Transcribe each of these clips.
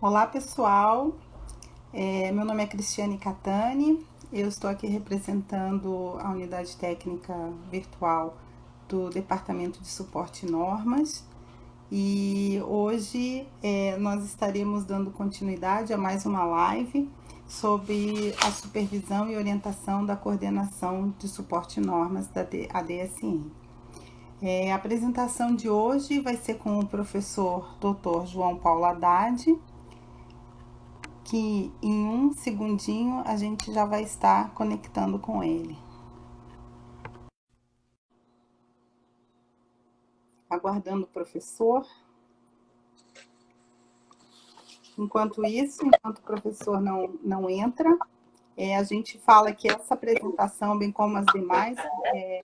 Olá, pessoal. Meu nome é Cristiane Catani. Eu estou aqui representando a unidade técnica virtual do Departamento de Suporte e Normas. E hoje nós estaremos dando continuidade a mais uma live sobre a supervisão e orientação da coordenação de suporte e normas da ADSN. A apresentação de hoje vai ser com o professor Dr. João Paulo Haddad, que em um segundinho a gente já vai estar conectando com ele. Aguardando o professor. Enquanto o professor não entra, a gente fala que essa apresentação, bem como as demais,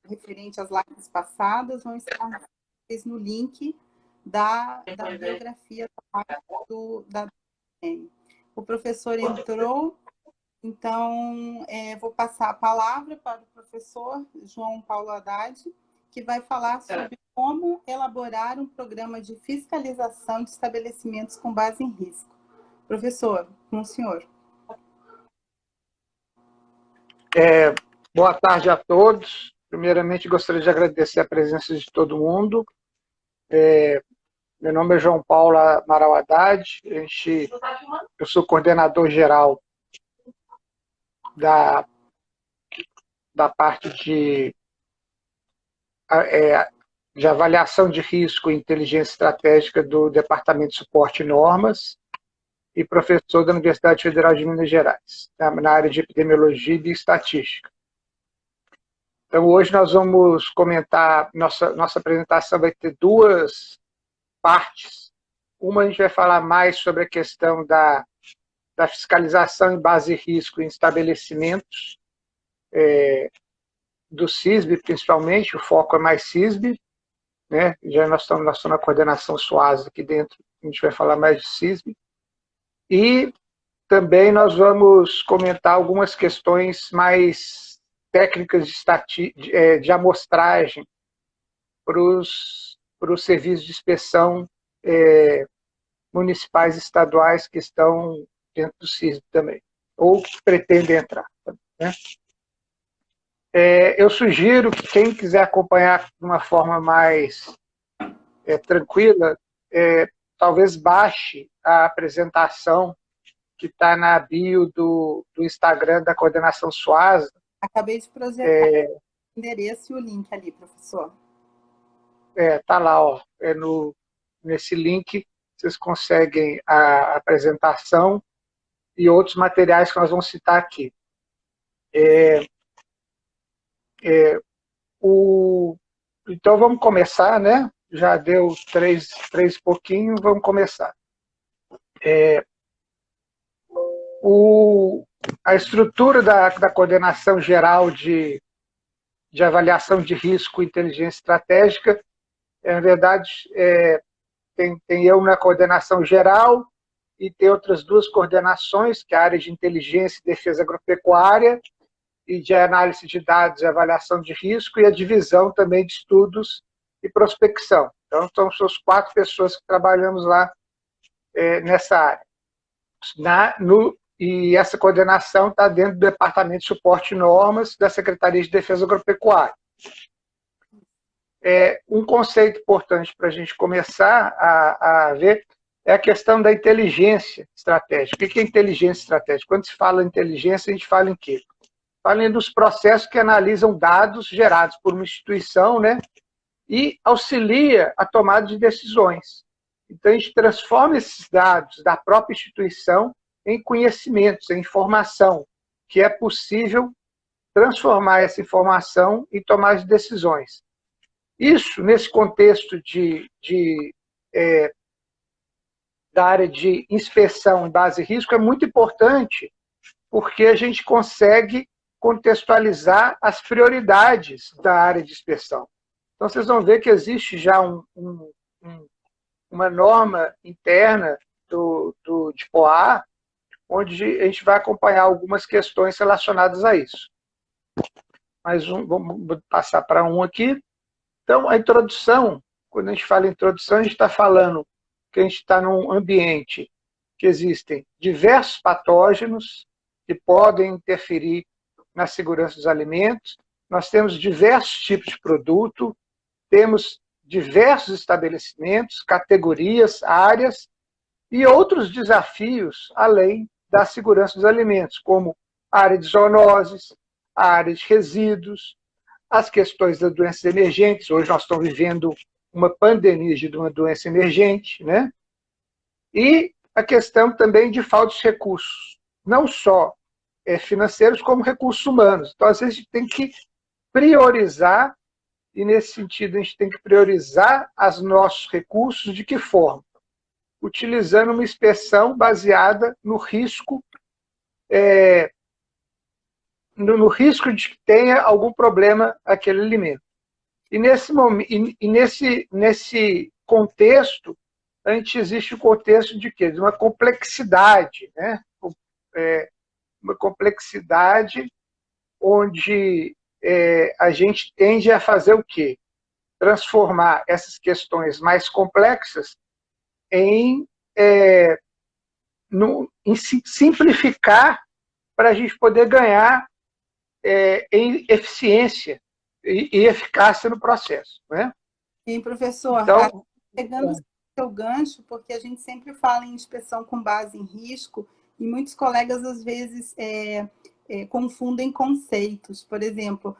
referente às lives passadas, vão estar no link da biografia da DN. O professor entrou, então vou passar a palavra para o professor João Paulo Haddad, que vai falar sobre como elaborar um programa de fiscalização de estabelecimentos com base em risco. Professor, com o senhor. Boa tarde a todos. Primeiramente, gostaria de agradecer a presença de todo mundo. Meu nome é João Paulo Amaral Haddad. Eu sou coordenador geral da parte de avaliação de risco e inteligência estratégica do Departamento de Suporte e Normas e professor da Universidade Federal de Minas Gerais, na área de epidemiologia e de estatística. Então, hoje nós vamos comentar, nossa apresentação vai ter duas partes. Uma, a gente vai falar mais sobre a questão da fiscalização em base de risco em estabelecimentos, do CISB, principalmente, o foco é mais CISB, né? Nós estamos na coordenação SUAS aqui dentro, a gente vai falar mais de CISB. E também nós vamos comentar algumas questões mais técnicas de amostragem para os serviços de inspeção municipais e estaduais que estão dentro do CISB também, ou que pretendem entrar. Né? Eu sugiro que quem quiser acompanhar de uma forma mais tranquila, talvez baixe a apresentação que está na bio do Instagram da coordenação SUAS. Acabei de projetar o endereço e o link ali, professor. Está lá, ó, nesse link vocês conseguem a apresentação e outros materiais que nós vamos citar aqui. Então vamos começar, né? Já deu três e pouquinho, vamos começar. A estrutura da coordenação geral de avaliação de risco e inteligência estratégica, na verdade, tem eu na coordenação geral e tem outras duas coordenações, que é a área de inteligência e defesa agropecuária e de análise de dados e avaliação de risco e a divisão também de estudos e prospecção. Então, são as 4 pessoas que trabalhamos lá nessa área. E essa coordenação está dentro do Departamento de Suporte e Normas da Secretaria de Defesa Agropecuária. Um conceito importante para a gente começar a ver é a questão da inteligência estratégica. O que é inteligência estratégica? Quando se fala em inteligência, a gente fala em quê? Fala dos processos que analisam dados gerados por uma instituição, né, e auxilia a tomada de decisões. Então, a gente transforma esses dados da própria instituição em conhecimentos, em informação, que é possível transformar essa informação em tomada de decisões. Isso, nesse contexto da área de inspeção em base de risco, é muito importante, porque a gente consegue contextualizar as prioridades da área de inspeção. Então, vocês vão ver que existe já uma norma interna de POA, onde a gente vai acompanhar algumas questões relacionadas a isso. Vamos passar para um aqui. Então, a introdução, quando a gente fala em introdução, a gente está falando que a gente está num ambiente que existem diversos patógenos que podem interferir na segurança dos alimentos, nós temos diversos tipos de produto, temos diversos estabelecimentos, categorias, áreas e outros desafios além da segurança dos alimentos, como a área de zoonoses, a área de resíduos, as questões das doenças emergentes. Hoje nós estamos vivendo uma pandemia de uma doença emergente, né? E a questão também de falta de recursos, não só financeiros, como recursos humanos. Então, às vezes, a gente tem que priorizar, e nesse sentido, a gente tem que priorizar os nossos recursos de que forma? Utilizando uma inspeção baseada no risco, no risco de que tenha algum problema aquele alimento. E nesse contexto, a gente existe o contexto de quê? De uma complexidade, né? Uma complexidade onde a gente tende a fazer o quê? Transformar essas questões mais complexas em simplificar para a gente poder ganhar em eficiência e eficácia no processo, né? Sim, professor, Então, pegando o seu gancho, porque a gente sempre fala em inspeção com base em risco, e muitos colegas, às vezes, confundem conceitos. Por exemplo,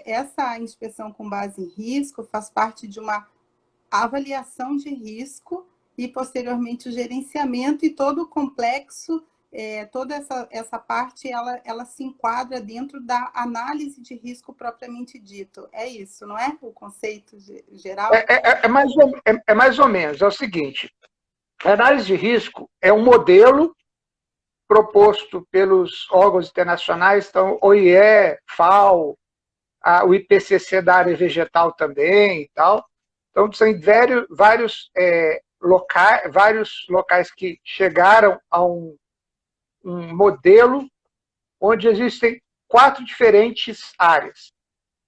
essa inspeção com base em risco faz parte de uma avaliação de risco e, posteriormente, o gerenciamento e todo o complexo, toda essa parte, ela se enquadra dentro da análise de risco propriamente dito. É isso, não é? O conceito geral? mais ou menos. É o seguinte, a análise de risco é um modelo proposto pelos órgãos internacionais, então, OIE, FAO, o IPCC da área vegetal também e tal. Então, são vários locais que chegaram a um modelo onde existem 4 diferentes áreas.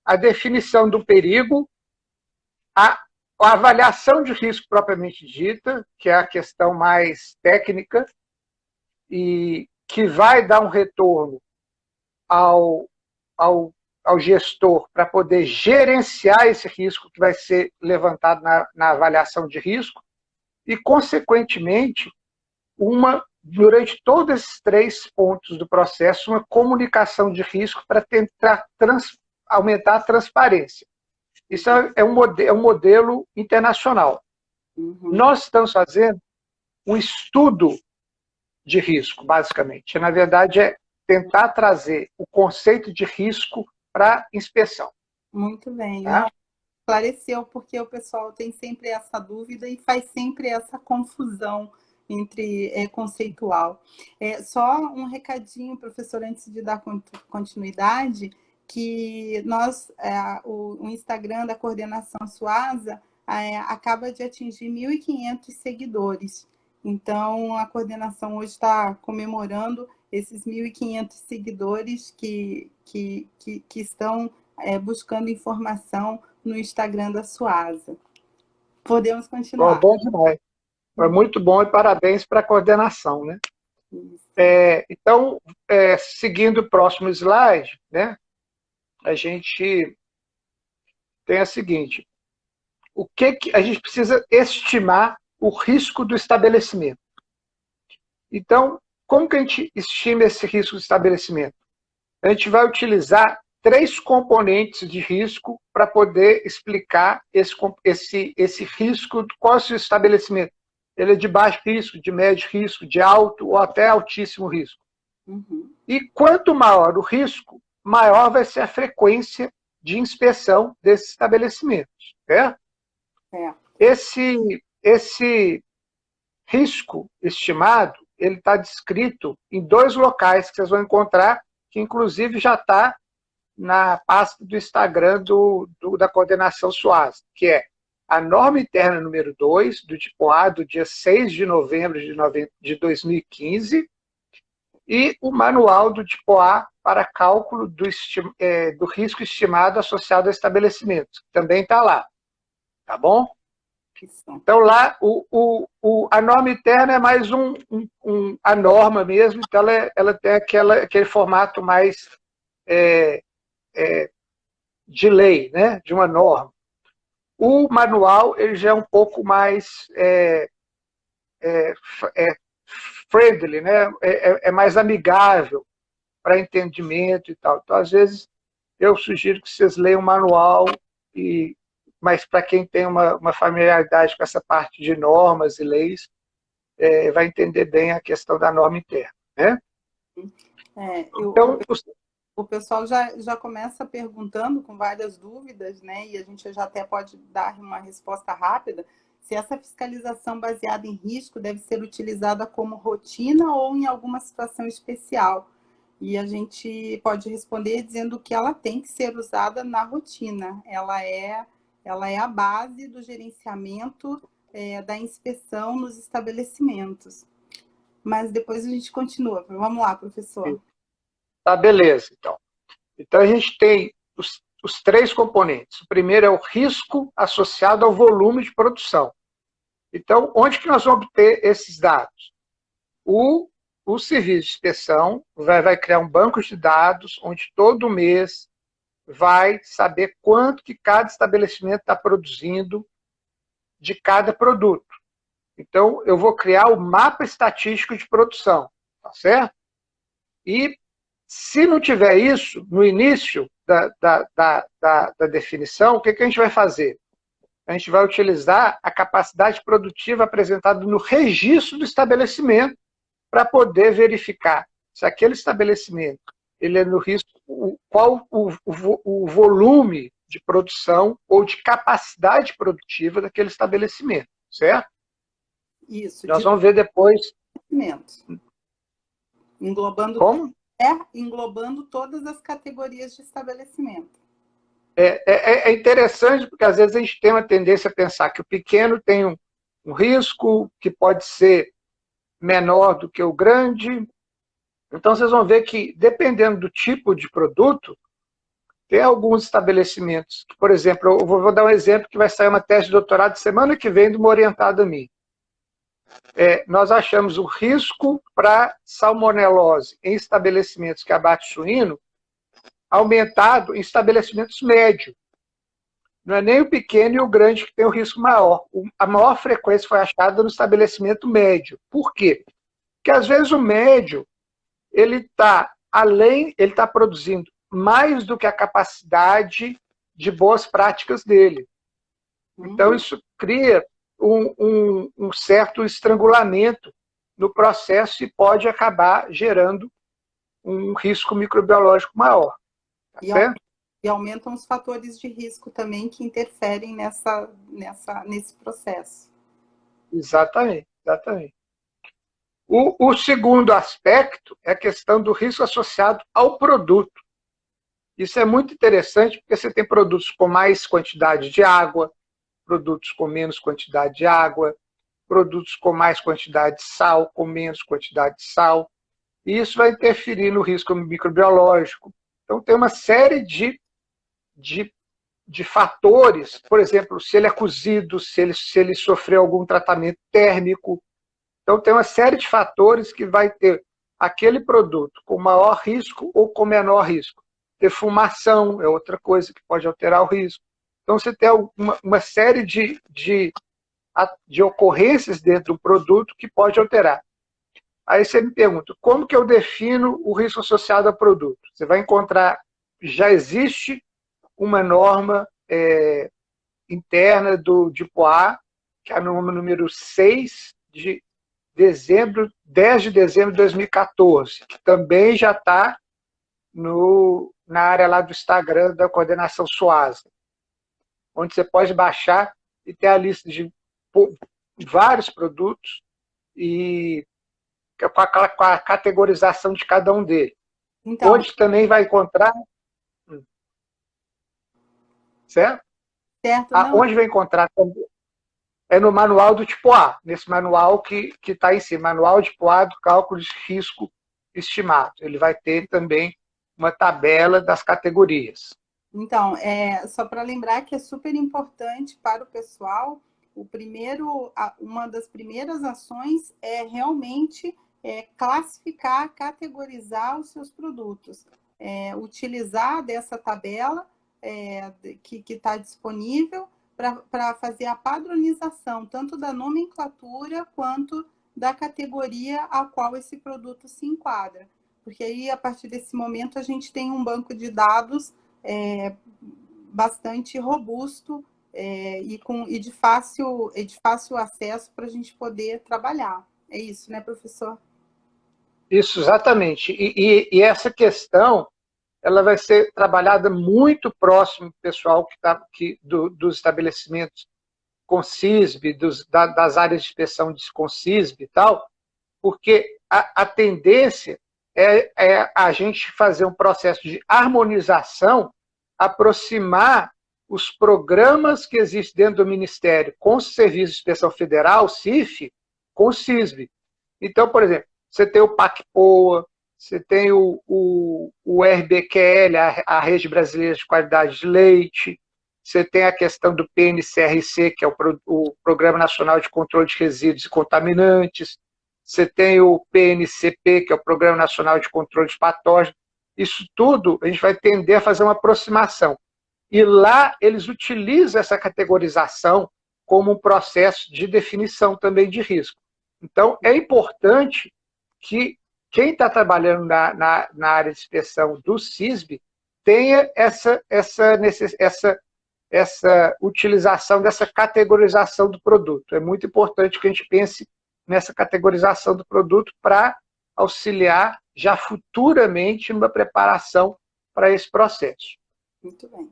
A definição do perigo, a avaliação de risco propriamente dita, que é a questão mais técnica, e que vai dar um retorno ao gestor para poder gerenciar esse risco que vai ser levantado na avaliação de risco e, consequentemente, durante todos esses 3 pontos do processo, uma comunicação de risco para tentar aumentar a transparência. Isso é um modelo internacional. Uhum. Nós estamos fazendo um estudo de risco, basicamente. Na verdade, é tentar trazer o conceito de risco para inspeção. Muito bem. Tá? Esclareceu, porque o pessoal tem sempre essa dúvida e faz sempre essa confusão entre conceitual. Só um recadinho, professor, antes de dar continuidade, que o Instagram da Coordenação Suasa acaba de atingir 1.500 seguidores. Então, a coordenação hoje está comemorando esses 1.500 seguidores que estão buscando informação no Instagram da Suasa. Podemos continuar. Bom demais. Foi muito bom e parabéns para a coordenação, né? Então, seguindo o próximo slide, né, a gente tem a seguinte: o que a gente precisa estimar o risco do estabelecimento. Então, como que a gente estima esse risco do estabelecimento? A gente vai utilizar 3 componentes de risco para poder explicar esse risco. Qual é o seu estabelecimento? Ele é de baixo risco, de médio risco, de alto ou até altíssimo risco. Uhum. E quanto maior o risco, maior vai ser a frequência de inspeção desses estabelecimentos. Esse risco estimado, ele está descrito em 2 locais que vocês vão encontrar, que inclusive já está na pasta do Instagram da Coordenação Suasa, que é a norma interna número 2, do tipo A, do dia 6 de novembro de 2015, e o manual do tipo A para cálculo do risco estimado associado a estabelecimentos, que também está lá. Tá bom? Isso. Então, lá, a norma interna é mais a norma mesmo, então ela tem aquele formato mais de lei, né? De uma norma. O manual ele já é um pouco mais friendly, né? É mais amigável para entendimento e tal. Então, às vezes, eu sugiro que vocês leiam o manual, mas para quem tem uma familiaridade com essa parte de normas e leis, vai entender bem a questão da norma interna. Né? Então, o pessoal já começa perguntando com várias dúvidas, né? E a gente já até pode dar uma resposta rápida, se essa fiscalização baseada em risco deve ser utilizada como rotina ou em alguma situação especial. E a gente pode responder dizendo que ela tem que ser usada na rotina. Ela é a base do gerenciamento da inspeção nos estabelecimentos. Mas depois a gente continua. Vamos lá, professor. Tá, beleza, então. Então, a gente tem os 3 componentes. O primeiro é o risco associado ao volume de produção. Então, onde que nós vamos obter esses dados? O serviço de inspeção vai criar um banco de dados, onde todo mês vai saber quanto que cada estabelecimento está produzindo de cada produto. Então, eu vou criar o mapa estatístico de produção, tá certo? E, se não tiver isso, no início da definição, o que a gente vai fazer? A gente vai utilizar a capacidade produtiva apresentada no registro do estabelecimento para poder verificar se aquele estabelecimento ele é no risco, qual o volume de produção ou de capacidade produtiva daquele estabelecimento, certo? Isso. Nós vamos ver depois. Englobando, englobando todas as categorias de estabelecimento. É interessante porque às vezes a gente tem uma tendência a pensar que o pequeno tem um risco que pode ser menor do que o grande. Então, vocês vão ver que, dependendo do tipo de produto, tem alguns estabelecimentos que, por exemplo, eu vou dar um exemplo que vai sair uma tese de doutorado semana que vem de uma orientada minha. Nós achamos o risco para salmonelose em estabelecimentos que abate suíno aumentado em estabelecimentos médios. Não é nem o pequeno e o grande que tem o risco maior. A maior frequência foi achada no estabelecimento médio. Por quê? Porque, às vezes, o médio ele está produzindo mais do que a capacidade de boas práticas dele. Então, isso cria um certo estrangulamento no processo e pode acabar gerando um risco microbiológico maior. Tá certo? E aumentam os fatores de risco também que interferem nesse processo. Exatamente, exatamente. O segundo aspecto é a questão do risco associado ao produto. Isso é muito interessante porque você tem produtos com mais quantidade de água, produtos com menos quantidade de água, produtos com mais quantidade de sal, com menos quantidade de sal. E isso vai interferir no risco microbiológico. Então, tem uma série de fatores, por exemplo, se ele é cozido, se ele sofreu algum tratamento térmico. Então, tem uma série de fatores que vai ter aquele produto com maior risco ou com menor risco. Defumação é outra coisa que pode alterar o risco. Então, você tem uma série de ocorrências dentro do produto que pode alterar. Aí você me pergunta, como que eu defino o risco associado ao produto? Você vai encontrar, já existe uma norma interna do DIPOA, que é a norma número 6 de 10 de dezembro de 2014, que também já está na área lá do Instagram da coordenação SUASA, onde você pode baixar e ter a lista de vários produtos e com a categorização de cada um deles. Então, onde também vai encontrar... Certo? Certo. Onde vai encontrar também? É no manual do tipo A, nesse manual que está em cima, manual tipo A do cálculo de risco estimado. Ele vai ter também uma tabela das categorias. Então, só para lembrar que é super importante para o pessoal uma das primeiras ações é realmente classificar, categorizar os seus produtos, utilizar dessa tabela que está disponível para fazer a padronização, tanto da nomenclatura quanto da categoria a qual esse produto se enquadra. Porque aí, a partir desse momento, a gente tem um banco de dados bastante robusto e de fácil acesso para a gente poder trabalhar. É isso, né, professor? Isso, exatamente. E essa questão ela vai ser trabalhada muito próximo do pessoal dos estabelecimentos com CISB, das áreas de inspeção com CISB e tal, porque a tendência é a gente fazer um processo de harmonização, aproximar os programas que existem dentro do Ministério com o Serviço de Inspeção Federal, CIF, com o CISB. Então, por exemplo, você tem o PACPOA, você tem o RBQL, a Rede Brasileira de Qualidade de Leite, você tem a questão do PNCRC, que é o Programa Nacional de Controle de Resíduos e Contaminantes, você tem o PNCP, que é o Programa Nacional de Controle de Patógenos. Isso tudo a gente vai tender a fazer uma aproximação. E lá eles utilizam essa categorização como um processo de definição também de risco. Então, é importante que quem está trabalhando na área de inspeção do CISB tenha essa utilização dessa categorização do produto. É muito importante que a gente pense nessa categorização do produto para auxiliar já futuramente numa preparação para esse processo. Muito bem.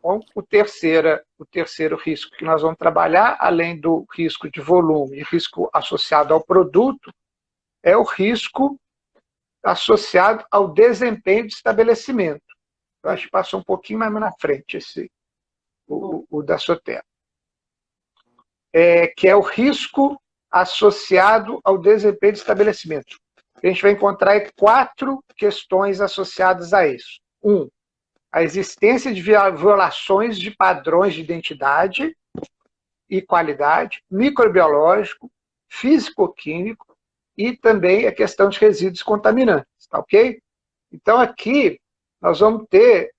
Bom, o terceiro risco que nós vamos trabalhar, além do risco de volume e risco associado ao produto, é o risco associado ao desempenho do estabelecimento. Eu acho que passou um pouquinho mais na frente o da Sotera. Que é o risco associado ao desempenho do estabelecimento. A gente vai encontrar 4 questões associadas a isso. 1, a existência de violações de padrões de identidade e qualidade, microbiológico, físico-químico e também a questão de resíduos contaminantes, tá ok? Então aqui nós vamos ter,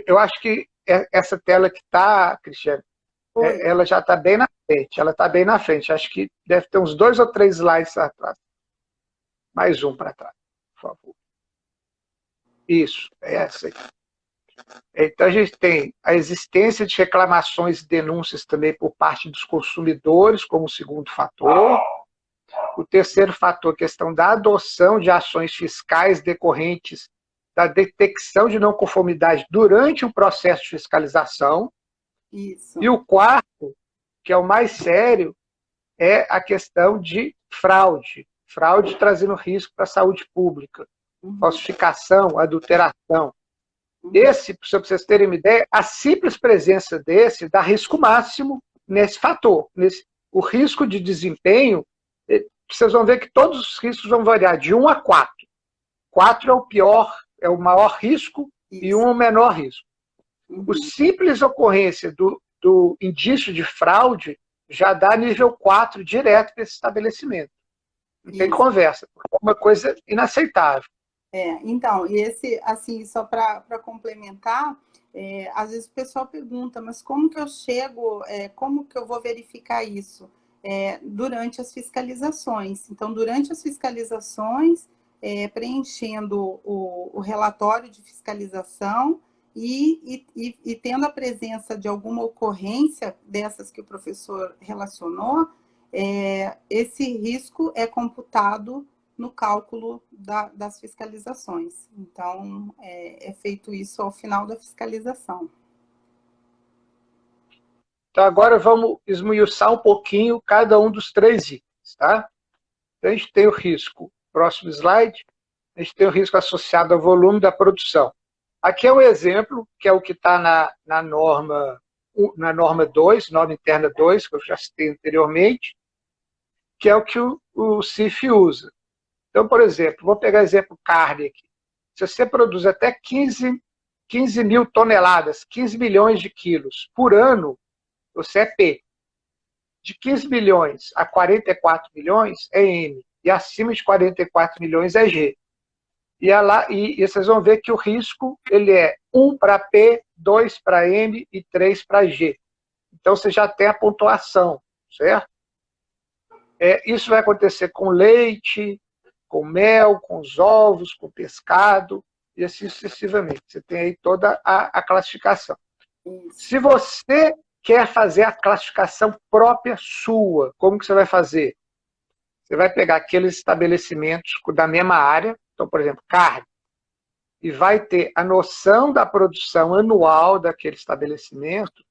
eu acho que essa tela que está, Cristiane, ela já está bem na frente, acho que deve ter uns 2 ou 3 slides atrás. Mais um para trás, por favor. Isso, é essa aí. Então, a gente tem a existência de reclamações e denúncias também por parte dos consumidores, como segundo fator. O terceiro fator, questão da adoção de ações fiscais decorrentes da detecção de não conformidade durante o processo de fiscalização. Isso. E o quarto, que é o mais sério, é a questão de fraude. Fraude trazendo risco para a saúde pública. Falsificação, adulteração. Esse, para vocês terem uma ideia, a simples presença desse dá risco máximo nesse fator. O risco de desempenho, vocês vão ver que todos os riscos vão variar de 1 a 4. 4 é o pior, é o maior risco. Isso. E 1 é o menor risco. A simples ocorrência do indício de fraude já dá nível 4 direto para esse estabelecimento. Não tem conversa, é uma coisa inaceitável. Então, esse, assim, só para complementar, às vezes o pessoal pergunta, mas como que eu chego, como que eu vou verificar isso? Durante as fiscalizações. Então, durante as fiscalizações, preenchendo o relatório de fiscalização e tendo a presença de alguma ocorrência dessas que o professor relacionou, esse risco é computado no cálculo das fiscalizações. Então, é feito isso ao final da fiscalização. Então, agora vamos esmiuçar um pouquinho cada um dos 3 itens, tá? Então, a gente tem o risco, próximo slide, a gente tem o risco associado ao volume da produção. Aqui é um exemplo, que é o que está na norma 2, norma interna 2, que eu já citei anteriormente, que é o que o CIF usa. Então, por exemplo, vou pegar exemplo carne aqui. Se você produz até 15 mil toneladas, 15 milhões de quilos por ano, você é P. De 15 milhões a 44 milhões é M. E acima de 44 milhões é G. E vocês vão ver que o risco ele é 1 para P, 2 para M e 3 para G. Então, você já tem a pontuação, certo? Isso vai acontecer com leite, com mel, com os ovos, com pescado, e assim sucessivamente. Você tem aí toda a classificação. Se você quer fazer a classificação própria sua, como que você vai fazer? Você vai pegar aqueles estabelecimentos da mesma área, então, por exemplo, carne, e vai ter a noção da produção anual daquele estabelecimento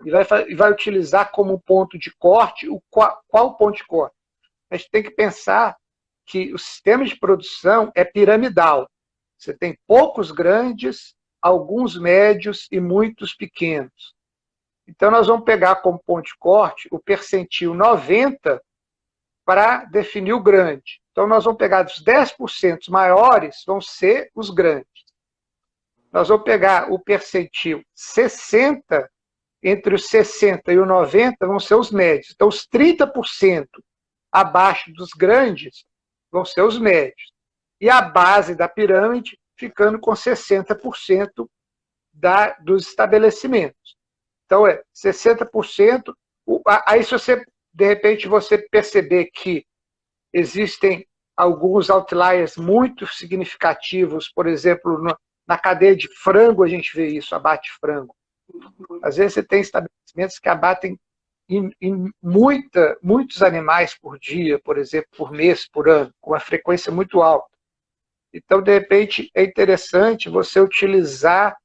e vai utilizar como ponto de corte qual ponto de corte? A gente tem que pensar que o sistema de produção é piramidal. Você tem poucos grandes, alguns médios e muitos pequenos. Então, nós vamos pegar como ponto de corte o percentil 90 para definir o grande. Então, nós vamos pegar dos 10% maiores, vão ser os grandes. Nós vamos pegar o percentil 60, entre os 60 e os 90 vão ser os médios. Então, os 30% abaixo dos grandes vão ser os médios. E a base da pirâmide ficando com 60% dos estabelecimentos. Então, 60%. Aí, se você, de repente, você perceber que existem alguns outliers muito significativos, por exemplo, na cadeia de frango, a gente vê isso, abate frango. Às vezes, você tem estabelecimentos que abatem em muitos animais por dia, por exemplo, por mês, por ano, com uma frequência muito alta. Então, de repente, é interessante você utilizar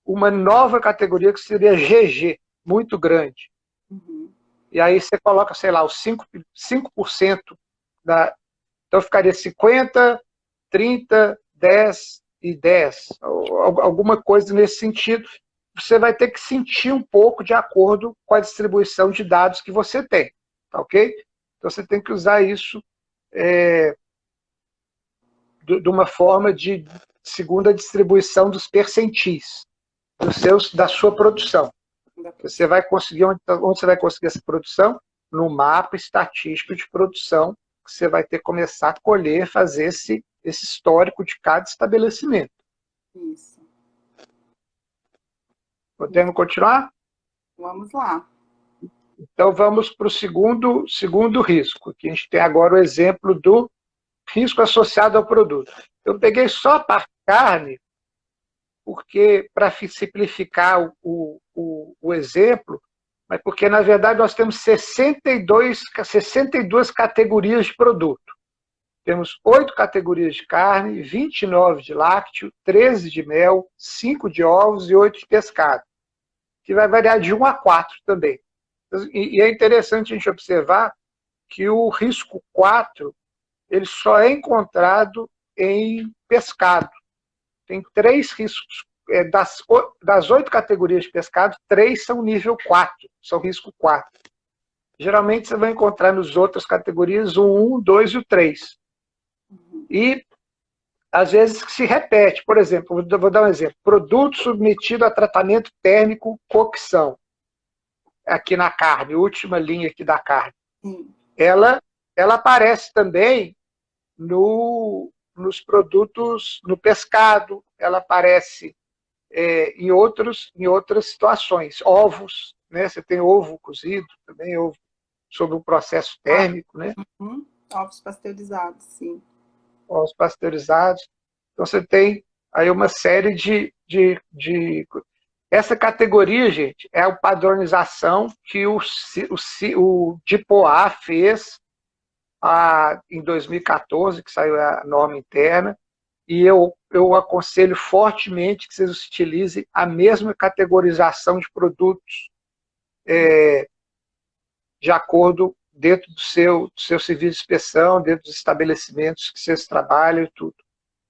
uma nova categoria que seria GG, muito grande. E aí você coloca, sei lá, os 5% da... Então, ficaria 50, 30, 10 e 10. Alguma coisa nesse sentido. Você vai ter que sentir um pouco de acordo com a distribuição de dados que você tem. Tá ok? Então, você tem que usar isso de uma forma de segunda distribuição dos percentis da sua produção. Você vai conseguir, onde você vai conseguir essa produção? No mapa estatístico de produção, que você vai ter que começar a colher, fazer esse histórico de cada estabelecimento. Isso. Podemos continuar? Vamos lá. Então, vamos para o segundo risco, que a gente tem agora o exemplo do risco associado ao produto. Eu peguei só a parte carne, porque para simplificar o exemplo, mas porque, na verdade, nós temos 62 categorias de produto. Temos 8 categorias de carne, 29 de lácteo, 13 de mel, 5 de ovos e 8 de pescado, que vai variar de 1 a 4 também. E é interessante a gente observar que o risco 4 ele só é encontrado em pescado. Tem 3 riscos. Das 8 categorias de pescado, 3 são nível 4, são risco 4. Geralmente você vai encontrar nas outras categorias o 1, 2 e o 3. E, às vezes, se repete. Por exemplo, vou dar um exemplo. Produto submetido a tratamento térmico cocção. Aqui na carne, última linha aqui da carne. Ela aparece também nos produtos, no pescado, ela aparece em outras situações. Ovos, né? Você tem ovo cozido, também ovo sob um processo térmico, né? Ovos pasteurizados, sim. Ovos pasteurizados. Então, você tem aí uma série de... Essa categoria, gente, é a padronização que o DIPOA fez em 2014, que saiu a norma interna, e eu aconselho fortemente que vocês utilizem a mesma categorização de produtos de acordo dentro do seu serviço de inspeção, dentro dos estabelecimentos que vocês trabalham e tudo.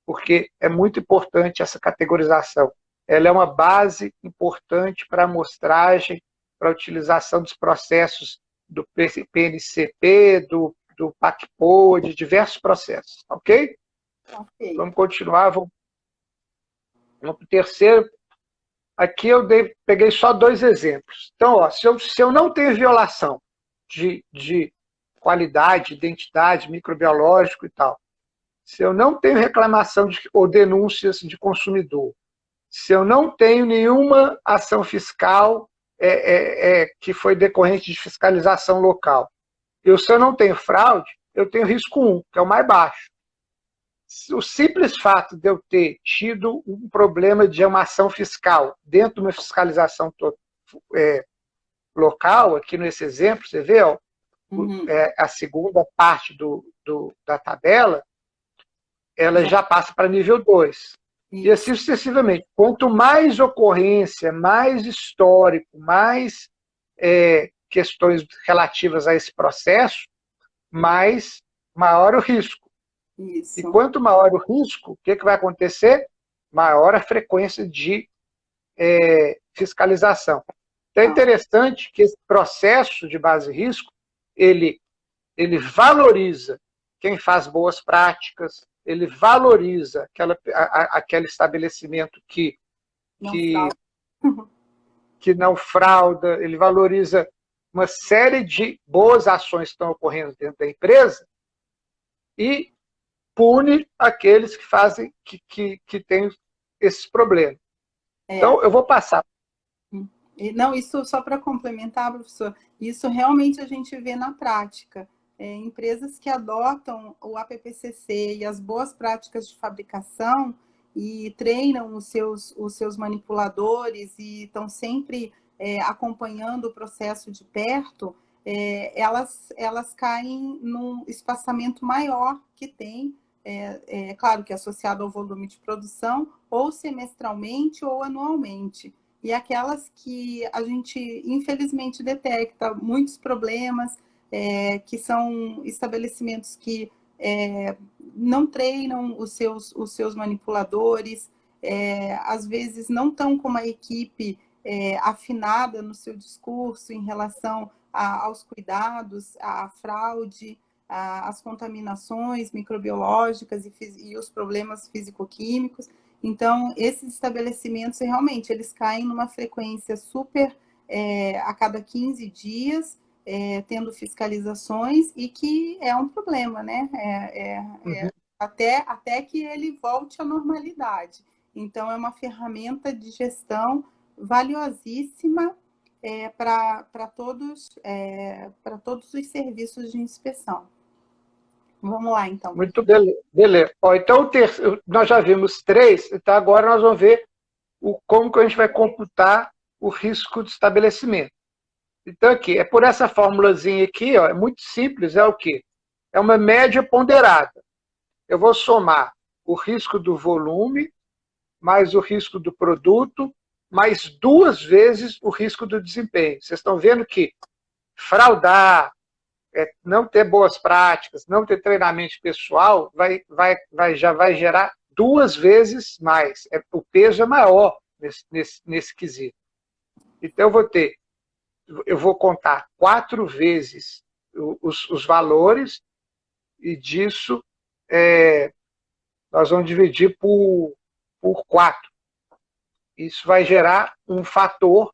Porque é muito importante essa categorização. Ela é uma base importante para a amostragem, para a utilização dos processos do PNCP, do PACPO, de diversos processos. Ok? Ok. Vamos continuar. Vamos para o terceiro. Aqui eu peguei só 2 exemplos. Então, ó, se eu não tenho violação de qualidade, identidade, microbiológico e tal, se eu não tenho reclamação ou denúncias de consumidor, se eu não tenho nenhuma ação fiscal que foi decorrente de fiscalização local, e se eu não tenho fraude, eu tenho risco 1, que é o mais baixo. O simples fato de eu ter tido um problema de uma ação fiscal dentro de uma fiscalização local, aqui nesse exemplo, você vê, ó, a segunda parte da tabela, ela já passa para nível 2. E assim sucessivamente. Quanto mais ocorrência, mais histórico, mais questões relativas a esse processo, maior o risco. Isso. E quanto maior o risco, o que vai acontecer? Maior a frequência de fiscalização. Então é interessante que esse processo de base de risco, ele valoriza quem faz boas práticas, ele valoriza aquele estabelecimento que não frauda, ele valoriza uma série de boas ações que estão ocorrendo dentro da empresa e pune aqueles que fazem, que têm esses problemas. Então, eu vou passar. Não, isso só para complementar, professor, isso realmente a gente vê na prática. Empresas que adotam o APPCC e as boas práticas de fabricação e treinam os seus manipuladores e estão sempre acompanhando o processo de perto, elas caem num espaçamento maior que tem, claro que associado ao volume de produção, ou semestralmente ou anualmente. E aquelas que a gente, infelizmente, detecta muitos problemas, que são estabelecimentos que não treinam os seus manipuladores, às vezes não estão com uma equipe afinada no seu discurso em relação aos cuidados, à fraude, às contaminações microbiológicas e os problemas físico-químicos. Então, esses estabelecimentos, realmente, eles caem numa frequência super a cada 15 dias, tendo fiscalizações, e que é um problema, né? Até que ele volte à normalidade. Então, é uma ferramenta de gestão valiosíssima para todos os serviços de inspeção. Vamos lá, então. Muito beleza. Então, nós já vimos 3, então agora nós vamos ver como que a gente vai computar o risco de estabelecimento. Então, aqui, por essa formulazinha aqui, ó, é muito simples, é o quê? É uma média ponderada. Eu vou somar o risco do volume, mais o risco do produto, mais 2 vezes o risco do desempenho. Vocês estão vendo que fraudar, não ter boas práticas, não ter treinamento pessoal, já vai gerar 2 vezes mais. O peso é maior nesse quesito. Então, eu vou contar 4 vezes os valores, e disso nós vamos dividir por 4. Isso vai gerar um fator,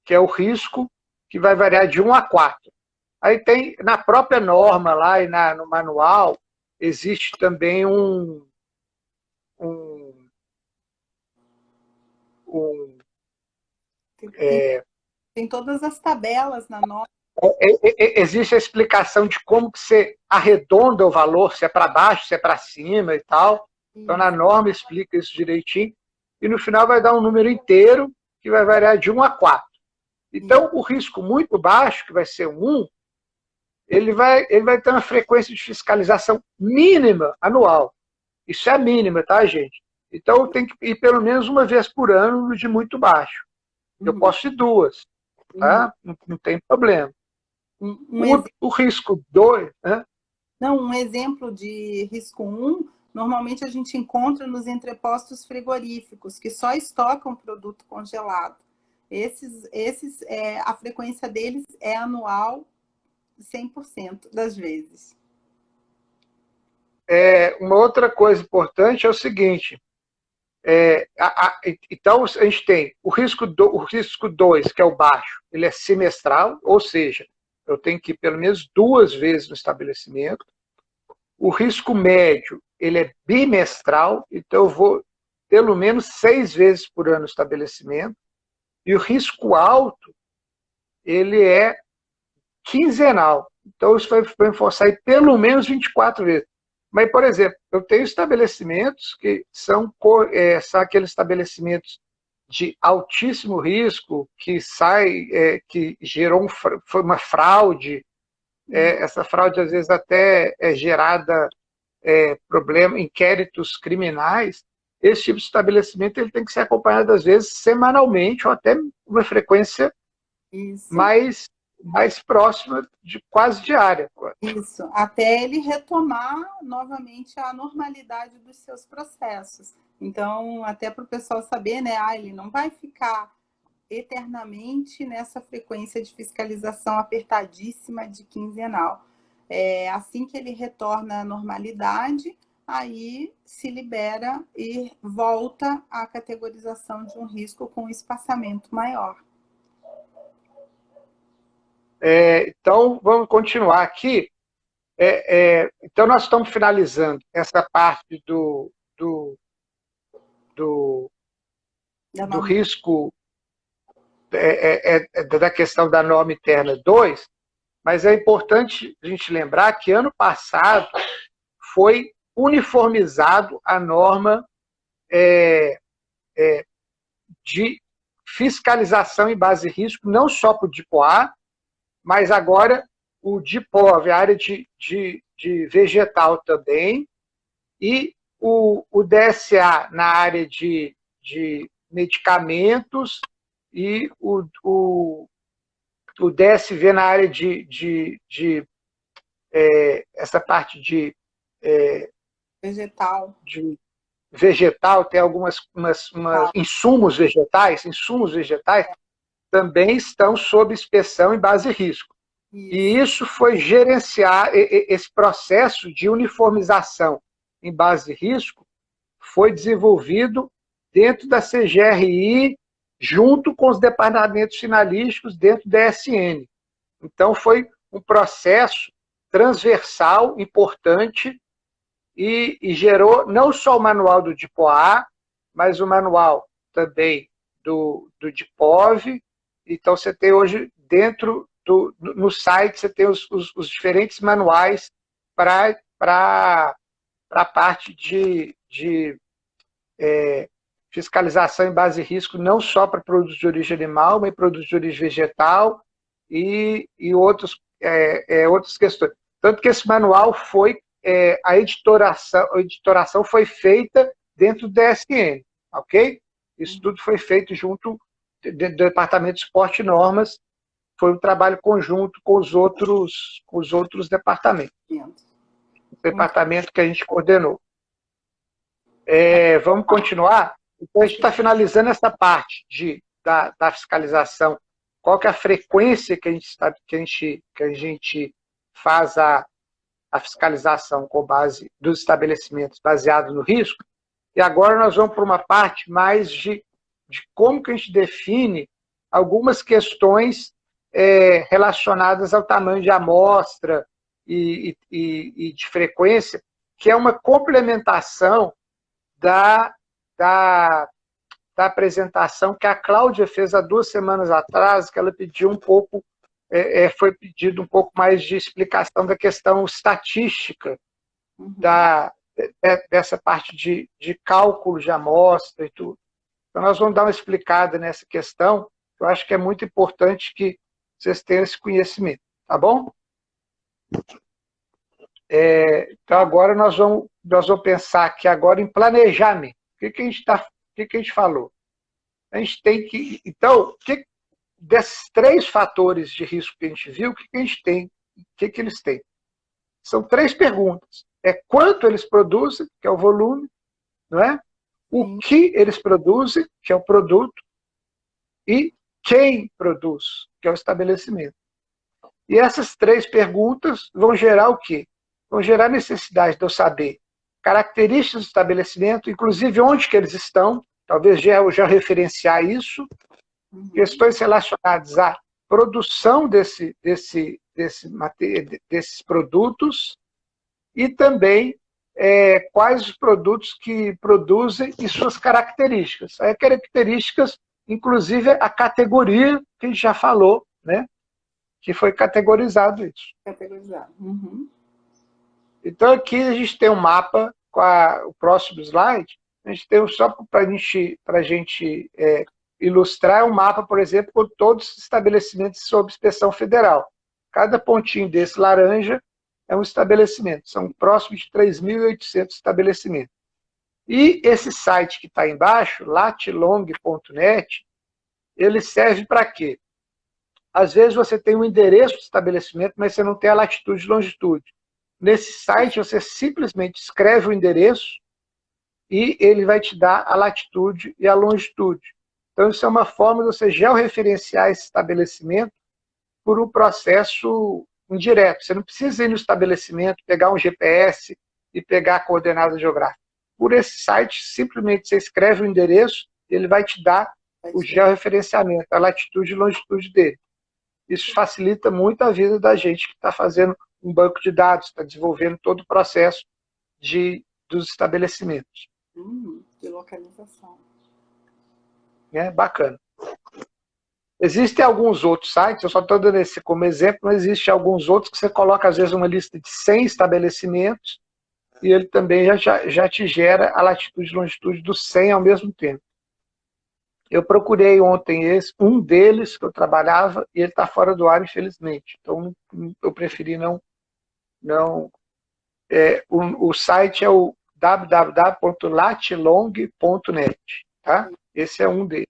que é o risco, que vai variar de 1 a 4. Aí tem, na própria norma lá e no manual, existe também tem todas as tabelas na norma. Existe a explicação de como que você arredonda o valor, se é para baixo, se é para cima e tal. Então, na norma explica isso direitinho. E no final vai dar um número inteiro, que vai variar de 1 a 4. Então, o risco muito baixo, que vai ser 1, ele vai ter uma frequência de fiscalização mínima anual. Isso é mínima, tá, gente? Então, tem que ir pelo menos 1 vez por ano no de muito baixo. Eu posso ir 2, tá? Não tem problema. O risco 2... Não, um exemplo de risco 1, normalmente a gente encontra nos entrepostos frigoríficos, que só estocam produto congelado. A frequência deles é anual, 100% das vezes. Uma outra coisa importante é o seguinte, Então, a gente tem o risco 2, que é o baixo, ele é semestral, ou seja, eu tenho que ir pelo menos 2 vezes no estabelecimento. O risco médio, ele é bimestral, então eu vou pelo menos 6 vezes por ano no estabelecimento. E o risco alto, ele é quinzenal. Então, isso vai me forçar aí pelo menos 24 vezes. Mas, por exemplo, eu tenho estabelecimentos que são aqueles estabelecimentos de altíssimo risco, que gerou foi uma fraude. Essa fraude, às vezes, até é gerada inquéritos criminais. Esse tipo de estabelecimento ele tem que ser acompanhado, às vezes, semanalmente, ou até uma frequência Isso. mais próxima de quase diária. Isso, até ele retomar novamente a normalidade dos seus processos. Então, até para o pessoal saber, né? Ele não vai ficar eternamente nessa frequência de fiscalização apertadíssima de quinzenal. Assim que ele retorna à normalidade, aí se libera e volta à categorização de um risco com espaçamento maior. Então, vamos continuar aqui. Então, nós estamos finalizando essa parte do risco, da questão da norma interna 2, mas é importante a gente lembrar que ano passado foi uniformizado a norma de fiscalização em base de risco, não só para o DIPOA, mas agora o DIPOV, a área de vegetal também, e o DSA na área de medicamentos e o DSV na área essa parte de vegetal, tem algumas insumos vegetais também estão sob inspeção em base de risco. Isso. E isso foi gerenciar, esse processo de uniformização em base de risco foi desenvolvido dentro da CGRI, junto com os departamentos finalísticos dentro da ESN. Então, foi um processo transversal, importante, e gerou não só o manual do DIPOA, mas o manual também do DIPOV. Então, você tem hoje, no site, você tem os diferentes manuais para a parte de fiscalização em base de risco, não só para produtos de origem animal, mas produtos de origem vegetal e outras questões. Tanto que esse manual foi, a editoração foi feita dentro do DSN, ok? Isso tudo foi feito junto do Departamento de Esporte e Normas, foi um trabalho conjunto com os outros departamentos. O departamento que a gente coordenou. Vamos continuar? Então, a gente está finalizando essa parte da fiscalização. Qual que é a frequência que a gente faz a fiscalização com base dos estabelecimentos baseados no risco? E agora nós vamos para uma parte mais de como que a gente define algumas questões relacionadas ao tamanho de amostra e de frequência, que é uma complementação da apresentação que a Cláudia fez há 2 semanas atrás, que ela pediu foi pedido um pouco mais de explicação da questão estatística, dessa parte de cálculo de amostra e tudo. Então, nós vamos dar uma explicada nessa questão, eu acho que é muito importante que vocês tenham esse conhecimento, tá bom? Então, agora nós vamos pensar aqui agora em planejamento. O que a gente falou? A gente tem que... Então, desses 3 fatores de risco que a gente viu, o que a gente tem? O que eles têm? São 3 perguntas. Quanto eles produzem, que é o volume, não é? O que eles produzem, que é o produto, e quem produz, que é o estabelecimento. E essas 3 perguntas vão gerar o quê? Vão gerar necessidade de eu saber características do estabelecimento, inclusive onde que eles estão, talvez já referenciar isso, questões relacionadas à produção desses produtos e também quais os produtos que produzem e suas características. Aí, características, inclusive a categoria que a gente já falou, né? Que foi categorizado isso. Categorizado. Então, aqui a gente tem um mapa, com o próximo slide, a gente tem só para a gente ilustrar um mapa, por exemplo, com todos os estabelecimentos sob inspeção federal. Cada pontinho desse laranja é um estabelecimento, são próximos de 3.800 estabelecimentos. E esse site que está embaixo, latilong.net, ele serve para quê? Às vezes você tem um endereço do estabelecimento, mas você não tem a latitude e longitude. Nesse site, você simplesmente escreve o endereço e ele vai te dar a latitude e a longitude. Então, isso é uma forma de você georreferenciar esse estabelecimento por um processo indireto. Você não precisa ir no estabelecimento, pegar um GPS e pegar a coordenada geográfica. Por esse site, simplesmente você escreve o endereço e ele vai te dar o georreferenciamento, a latitude e longitude dele. Isso facilita muito a vida da gente que está fazendo um banco de dados, está desenvolvendo todo o processo dos estabelecimentos. De localização. Bacana. Existem alguns outros sites, eu só estou dando esse como exemplo, mas existem alguns outros que você coloca, às vezes, uma lista de 100 estabelecimentos e ele também já te gera a latitude e longitude dos 100 ao mesmo tempo. Eu procurei ontem um deles que eu trabalhava e ele está fora do ar, infelizmente. Então, eu preferi não... o site é o www.latilong.net. Tá? Esse é um deles.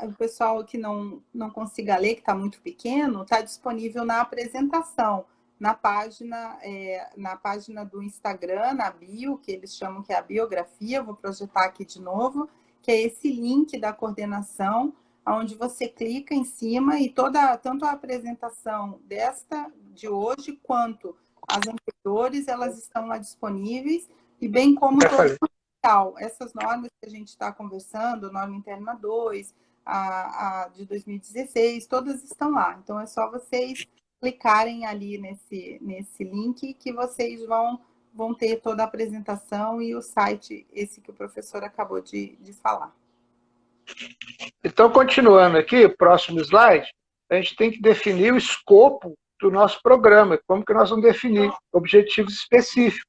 O pessoal que não consiga ler, que está muito pequeno, está disponível na apresentação, na página do Instagram, na bio, que eles chamam que é a biografia. Vou projetar aqui de novo, que é esse link da coordenação, onde você clica em cima e tanto a apresentação de hoje, quanto as anteriores, elas estão lá disponíveis, e bem como essas normas que a gente está conversando, norma interna 2, a de 2016, todas estão lá. Então, é só vocês clicarem ali nesse link que vocês vão ter toda a apresentação e o site, esse que o professor acabou de falar. Então, continuando aqui, próximo slide, a gente tem que definir o escopo do nosso programa, como que nós vamos definir objetivos específicos.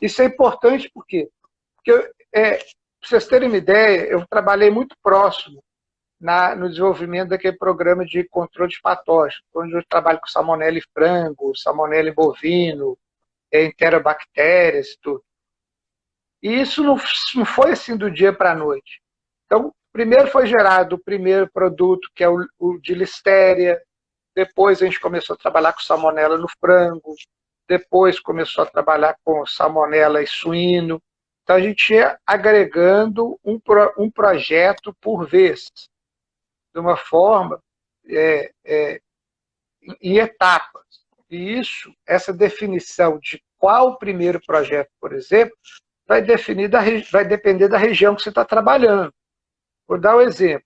Isso é importante porque para vocês terem uma ideia, eu trabalhei muito próximo no desenvolvimento daquele programa de controle de patógenos, onde eu trabalho com salmonela em frango, salmonela em bovino, enterobactérias, tudo. E isso não foi assim do dia para a noite. Então, primeiro foi gerado o primeiro produto, que é o de listéria, depois a gente começou a trabalhar com salmonela no frango, depois começou a trabalhar com salmonela e suíno. Então, a gente ia agregando um projeto por vez, de uma forma em etapas. E essa definição de qual o primeiro projeto, por exemplo, vai depender da região que você está trabalhando. Vou dar um exemplo.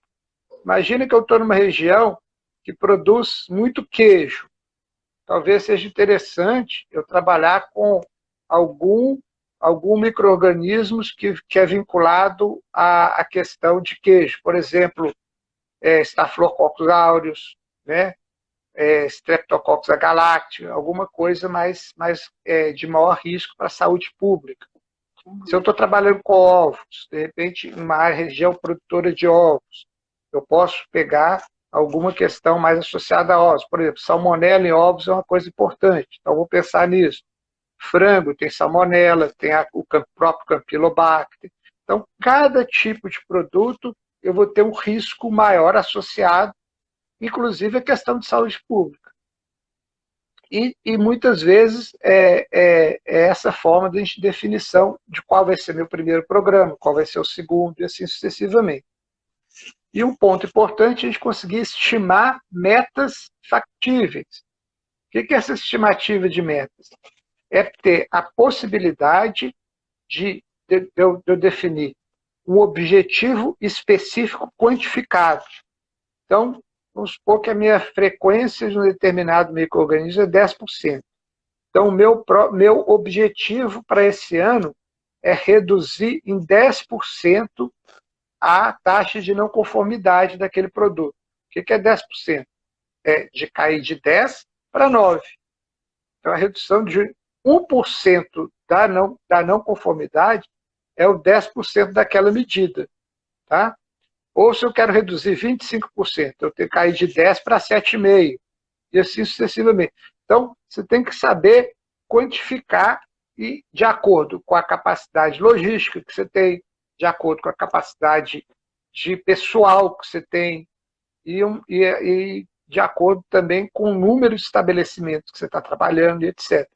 Imagina que eu estou numa região que produz muito queijo. Talvez seja interessante eu trabalhar com algum micro-organismo que é vinculado à questão de queijo. Por exemplo, Staphylococcus aureus, né? Streptococcus agalacticae, alguma coisa de maior risco para a saúde pública. Se eu estou trabalhando com ovos, de repente, uma região produtora de ovos, eu posso pegar alguma questão mais associada a ovos. Por exemplo, salmonela em ovos é uma coisa importante, então vou pensar nisso. Frango tem salmonela, tem o próprio Campylobacter. Então, cada tipo de produto eu vou ter um risco maior associado, inclusive a questão de saúde pública. E muitas vezes é essa forma de definição de qual vai ser meu primeiro programa, qual vai ser o segundo, e assim sucessivamente. E um ponto importante é a gente conseguir estimar metas factíveis. O que é essa estimativa de metas? é ter a possibilidade de eu definir um objetivo específico quantificado. Então, vamos supor que a minha frequência de um determinado micro-organismo é 10%. Então, o meu objetivo para esse ano é reduzir em 10% a taxa de não conformidade daquele produto. O que é 10%? É de cair de 10 para 9. Então, a redução de 1% da não conformidade é o 10% daquela medida. Tá? Ou se eu quero reduzir 25%, eu tenho que cair de 10 para 7,5%, e assim sucessivamente. Então, você tem que saber quantificar e, de acordo com a capacidade logística que você tem, de acordo com a capacidade de pessoal que você tem, e de acordo também com o número de estabelecimentos que você está trabalhando, e etc.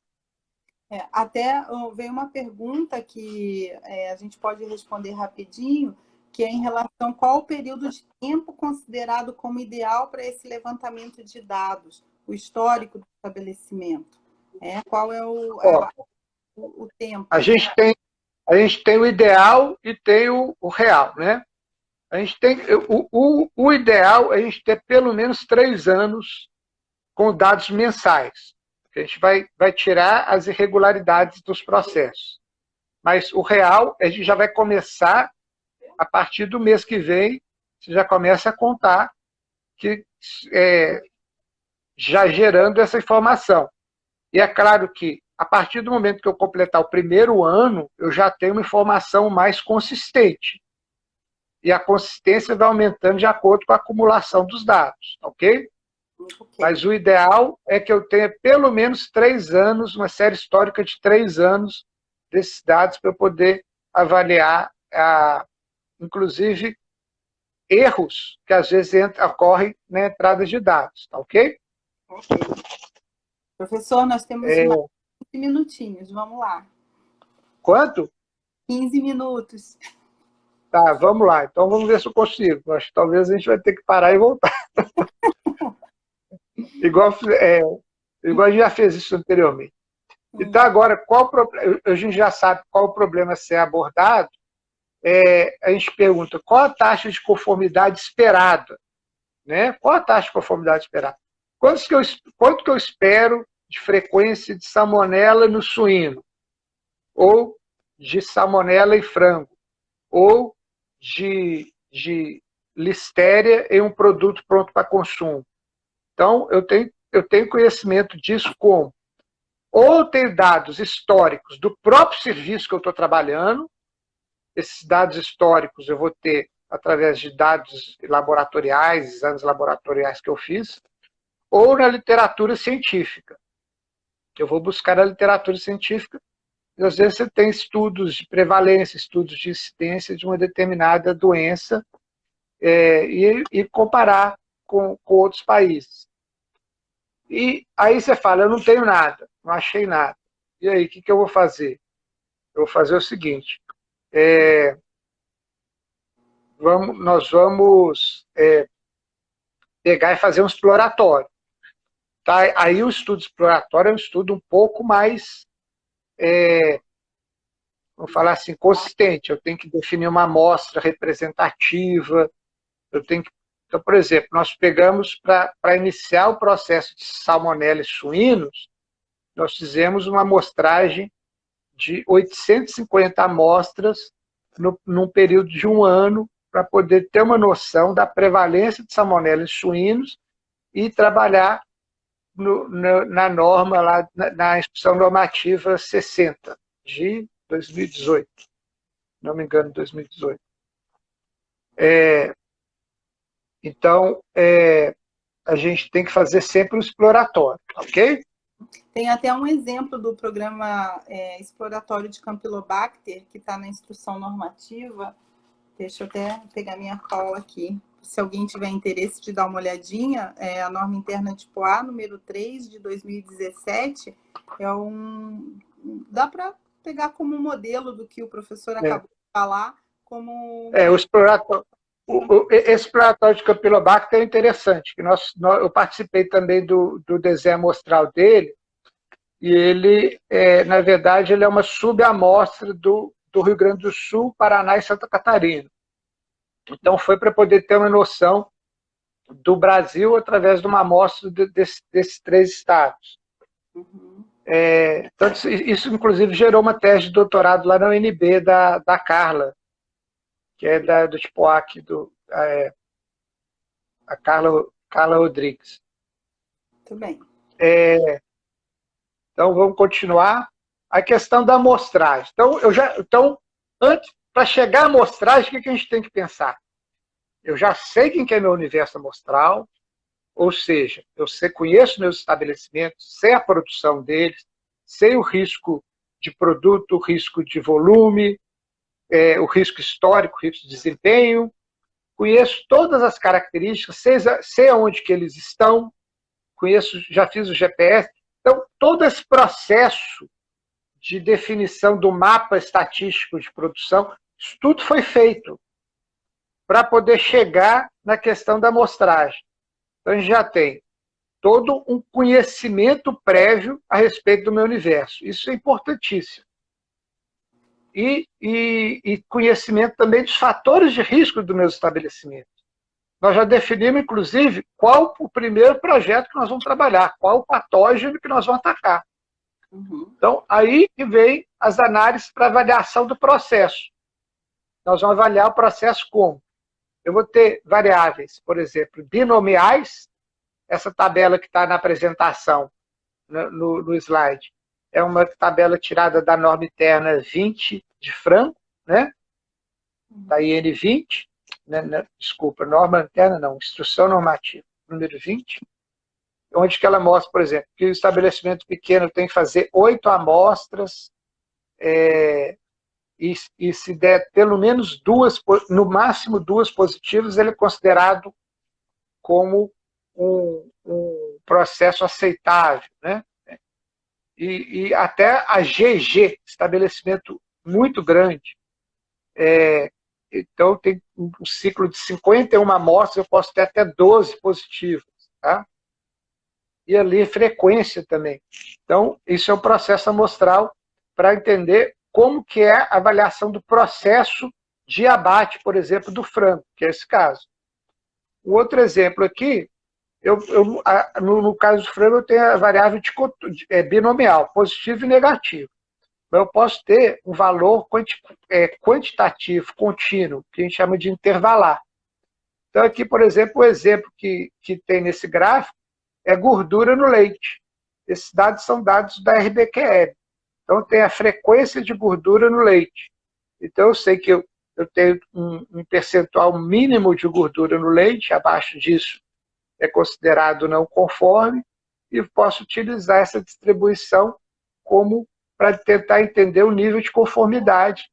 Até veio uma pergunta que a gente pode responder rapidinho, que é em relação a qual o período de tempo considerado como ideal para esse levantamento de dados, o histórico do estabelecimento. Qual é o tempo? A gente tem o ideal e tem o real, né? A gente tem, o ideal é a gente ter pelo menos 3 anos com dados mensais. A gente vai tirar as irregularidades dos processos. Mas o real, a gente já vai começar, a partir do mês que vem, você já começa a contar que já gerando essa informação. E é claro que, a partir do momento que eu completar o primeiro ano, eu já tenho uma informação mais consistente. E a consistência vai aumentando de acordo com a acumulação dos dados, ok? Mas o ideal é que eu tenha pelo menos 3 anos, uma série histórica de 3 anos desses dados para eu poder avaliar, inclusive, erros que às vezes ocorrem na entrada de dados, tá ok? Ok. Professor, nós temos mais 15 minutinhos, vamos lá. Quanto? 15 minutos. Tá, vamos lá. Então vamos ver se eu consigo. Acho que talvez a gente vai ter que parar e voltar. igual a gente já fez isso anteriormente. Então agora, a gente já sabe qual o problema a ser abordado. A gente pergunta qual a taxa de conformidade esperada, né? Qual a taxa de conformidade esperada? Quanto que eu espero de frequência de salmonela no suíno? Ou de salmonela em frango? Ou de listéria em um produto pronto para consumo? Então, eu tenho conhecimento disso como ou eu tenho dados históricos do próprio serviço que eu estou trabalhando. Esses dados históricos eu vou ter através de dados laboratoriais, exames laboratoriais que eu fiz, ou na literatura científica. Eu vou buscar na literatura científica, e às vezes você tem estudos de prevalência, estudos de incidência de uma determinada doença, e comparar com outros países. E aí você fala, eu não tenho nada, não achei nada. E aí, o que eu vou fazer? Eu vou fazer o seguinte, nós vamos pegar e fazer um exploratório. Tá? Aí o estudo exploratório é um estudo um pouco mais, vamos falar assim, consistente. Eu tenho que definir uma amostra representativa, então, por exemplo, nós pegamos para iniciar o processo de salmonela em suínos, nós fizemos uma amostragem de 850 amostras num período de 1 ano, para poder ter uma noção da prevalência de salmonela em suínos e trabalhar na norma, lá, na Instrução Normativa 60, de 2018. Não me engano, 2018. Então, a gente tem que fazer sempre um exploratório, ok? Tem até um exemplo do programa exploratório de Campylobacter, que está na instrução normativa. Deixa eu até pegar minha cola aqui. Se alguém tiver interesse de dar uma olhadinha, a norma interna tipo A, número 3, de 2017, dá para pegar como modelo do que o professor acabou de falar, como... o exploratório. Esse exploratório de Campylobacter é interessante, que eu participei também do desenho amostral dele, e ele, na verdade, ele é uma subamostra do Rio Grande do Sul, Paraná e Santa Catarina. Então, foi para poder ter uma noção do Brasil através de uma amostra desses 3 estados. Uhum. Então, isso, inclusive, gerou uma tese de doutorado lá na UNB da Carla, que é do TIPOAC, a Carla Rodrigues. Muito bem. Então, vamos continuar. A questão da amostragem. Então, antes, para chegar à amostragem, o que a gente tem que pensar? Eu já sei quem que é meu universo amostral, ou seja, conheço meus estabelecimentos, sei a produção deles, sei o risco de produto, o risco de volume, o risco histórico, o risco de desempenho, conheço todas as características, sei aonde que eles estão, já fiz o GPS. Então, todo esse processo de definição do mapa estatístico de produção, isso tudo foi feito para poder chegar na questão da amostragem. Então, a gente já tem todo um conhecimento prévio a respeito do meu universo. Isso é importantíssimo. E conhecimento também dos fatores de risco do meu estabelecimento. Nós já definimos, inclusive, qual o primeiro projeto que nós vamos trabalhar, qual o patógeno que nós vamos atacar. Uhum. Então, aí que vem as análises para avaliação do processo. Nós vamos avaliar o processo como? Eu vou ter variáveis, por exemplo, binomiais. Essa tabela que está na apresentação, no slide, é uma tabela tirada da norma interna 20 de Franco, né? Da IN 20, né? Desculpa, norma interna não, instrução normativa, número 20, onde que ela mostra, por exemplo, que o estabelecimento pequeno tem que fazer 8 amostras, e se der pelo menos 2, no máximo 2 positivas, ele é considerado como um processo aceitável, né? E até a GG, estabelecimento muito grande, então tem um ciclo de 51 amostras, eu posso ter até 12 positivas, tá? E ali frequência também. Então, isso é um processo amostral para entender como que é a avaliação do processo de abate, por exemplo, do frango, que é esse caso. Um outro exemplo aqui, no caso do frango, eu tenho a variável binomial, positivo e negativo. Eu posso ter um valor quantitativo, contínuo, que a gente chama de intervalar. Então, aqui, por exemplo, o exemplo que tem nesse gráfico é gordura no leite. Esses dados são dados da RBQL. Então, tem a frequência de gordura no leite. Então, eu sei que eu tenho um percentual mínimo de gordura no leite, abaixo disso é considerado não conforme, e posso utilizar essa distribuição como para tentar entender o nível de conformidade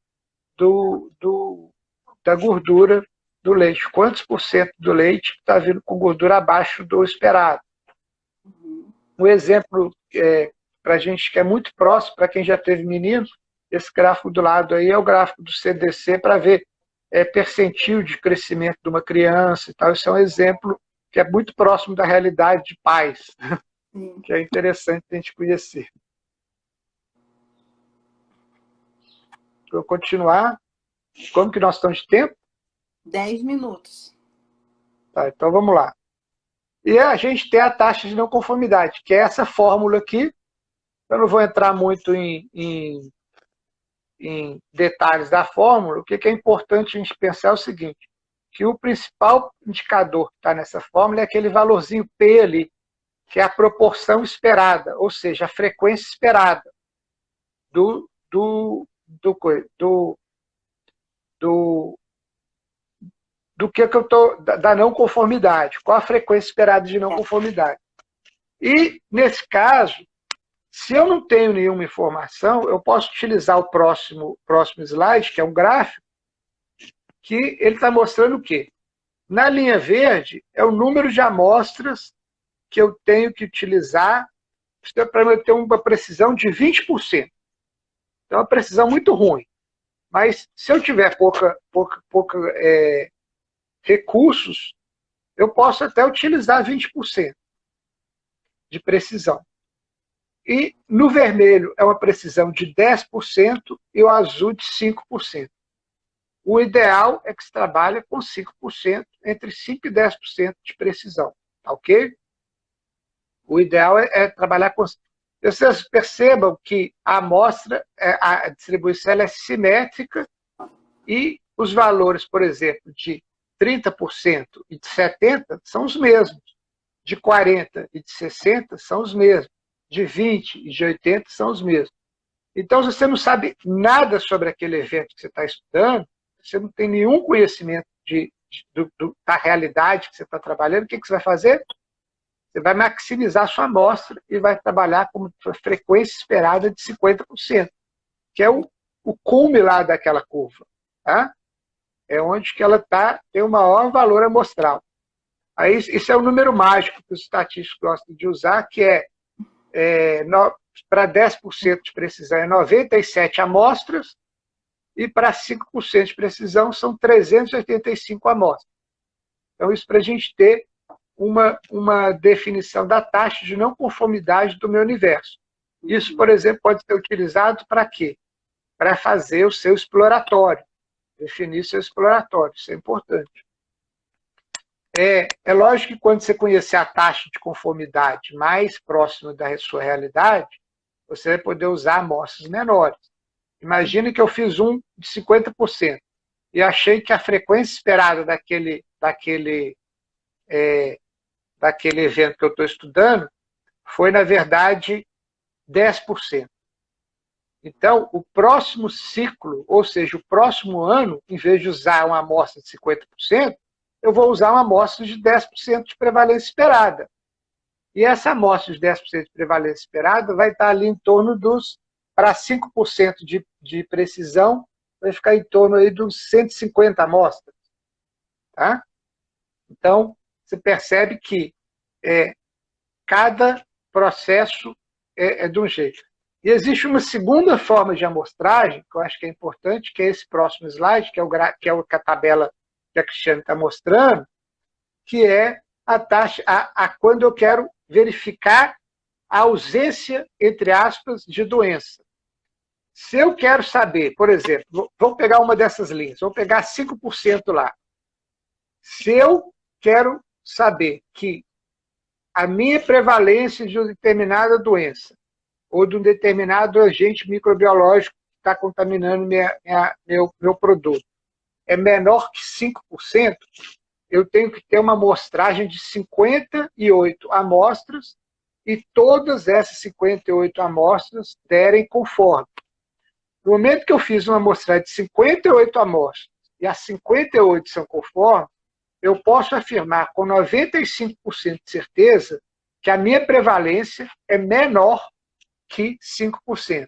da gordura do leite. Quantos por cento do leite está vindo com gordura abaixo do esperado? Um exemplo para a gente que é muito próximo, para quem já teve menino, esse gráfico do lado aí é o gráfico do CDC para ver percentil de crescimento de uma criança e tal. Isso é um exemplo que é muito próximo da realidade de pais, que é interessante a gente conhecer. Vou continuar. Como que nós estamos de tempo? 10 minutos. Tá, então vamos lá. E a gente tem a taxa de não conformidade, que é essa fórmula aqui. Eu não vou entrar muito em detalhes da fórmula. O que é importante a gente pensar é o seguinte, que o principal indicador que está nessa fórmula é aquele valorzinho P ali, que é a proporção esperada, ou seja, a frequência esperada do que eu estou, da não conformidade. Qual a frequência esperada de não conformidade? E, nesse caso, se eu não tenho nenhuma informação, eu posso utilizar o próximo slide, que é um gráfico, que ele está mostrando o quê? Na linha verde, é o número de amostras que eu tenho que utilizar para eu ter uma precisão de 20%. Então, é uma precisão muito ruim. Mas, se eu tiver pouca recursos, eu posso até utilizar 20% de precisão. E no vermelho é uma precisão de 10% e o azul de 5%. O ideal é que se trabalhe com 5%, entre 5% e 10% de precisão. Tá ok? O ideal é trabalhar com... Vocês percebam que a amostra, a distribuição ela é simétrica e os valores, por exemplo, de 30% e de 70% são os mesmos. De 40% e de 60% são os mesmos. De 20% e de 80% são os mesmos. Então, se você não sabe nada sobre aquele evento que você está estudando, você não tem nenhum conhecimento da realidade que você está trabalhando, o que você vai fazer? Você vai maximizar a sua amostra e vai trabalhar com uma frequência esperada de 50%, que é o cume lá daquela curva. Tá? É onde que ela tem o maior valor amostral. Aí, isso é o número mágico que os estatísticos gostam de usar, que para 10% de precisão é 97 amostras, e para 5% de precisão são 385 amostras. Então, isso para a gente ter uma definição da taxa de não conformidade do meu universo. Isso, por exemplo, pode ser utilizado para quê? Para fazer o seu exploratório, definir seu exploratório, isso é importante. É lógico que quando você conhecer a taxa de conformidade mais próxima da sua realidade, você vai poder usar amostras menores. Imagine que eu fiz um de 50% e achei que a frequência esperada daquele evento que eu estou estudando foi, na verdade, 10%. Então, o próximo ciclo, ou seja, o próximo ano, em vez de usar uma amostra de 50%, eu vou usar uma amostra de 10% de prevalência esperada. E essa amostra de 10% de prevalência esperada vai estar ali em torno para 5% de precisão, vai ficar em torno aí dos 150 amostras. Tá? Então, você percebe que cada processo é de um jeito. E existe uma segunda forma de amostragem, que eu acho que é importante, que é esse próximo slide, que é a tabela que a Cristiane está mostrando, que é a taxa, quando eu quero verificar a ausência, entre aspas, de doença. Se eu quero saber, por exemplo, vamos pegar uma dessas linhas, vamos pegar 5% lá. Se eu quero saber que a minha prevalência de uma determinada doença ou de um determinado agente microbiológico que está contaminando meu produto é menor que 5%, eu tenho que ter uma amostragem de 58 amostras e todas essas 58 amostras derem conforme. No momento que eu fiz uma amostragem de 58 amostras e as 58 são conformes, eu posso afirmar com 95% de certeza que a minha prevalência é menor que 5%.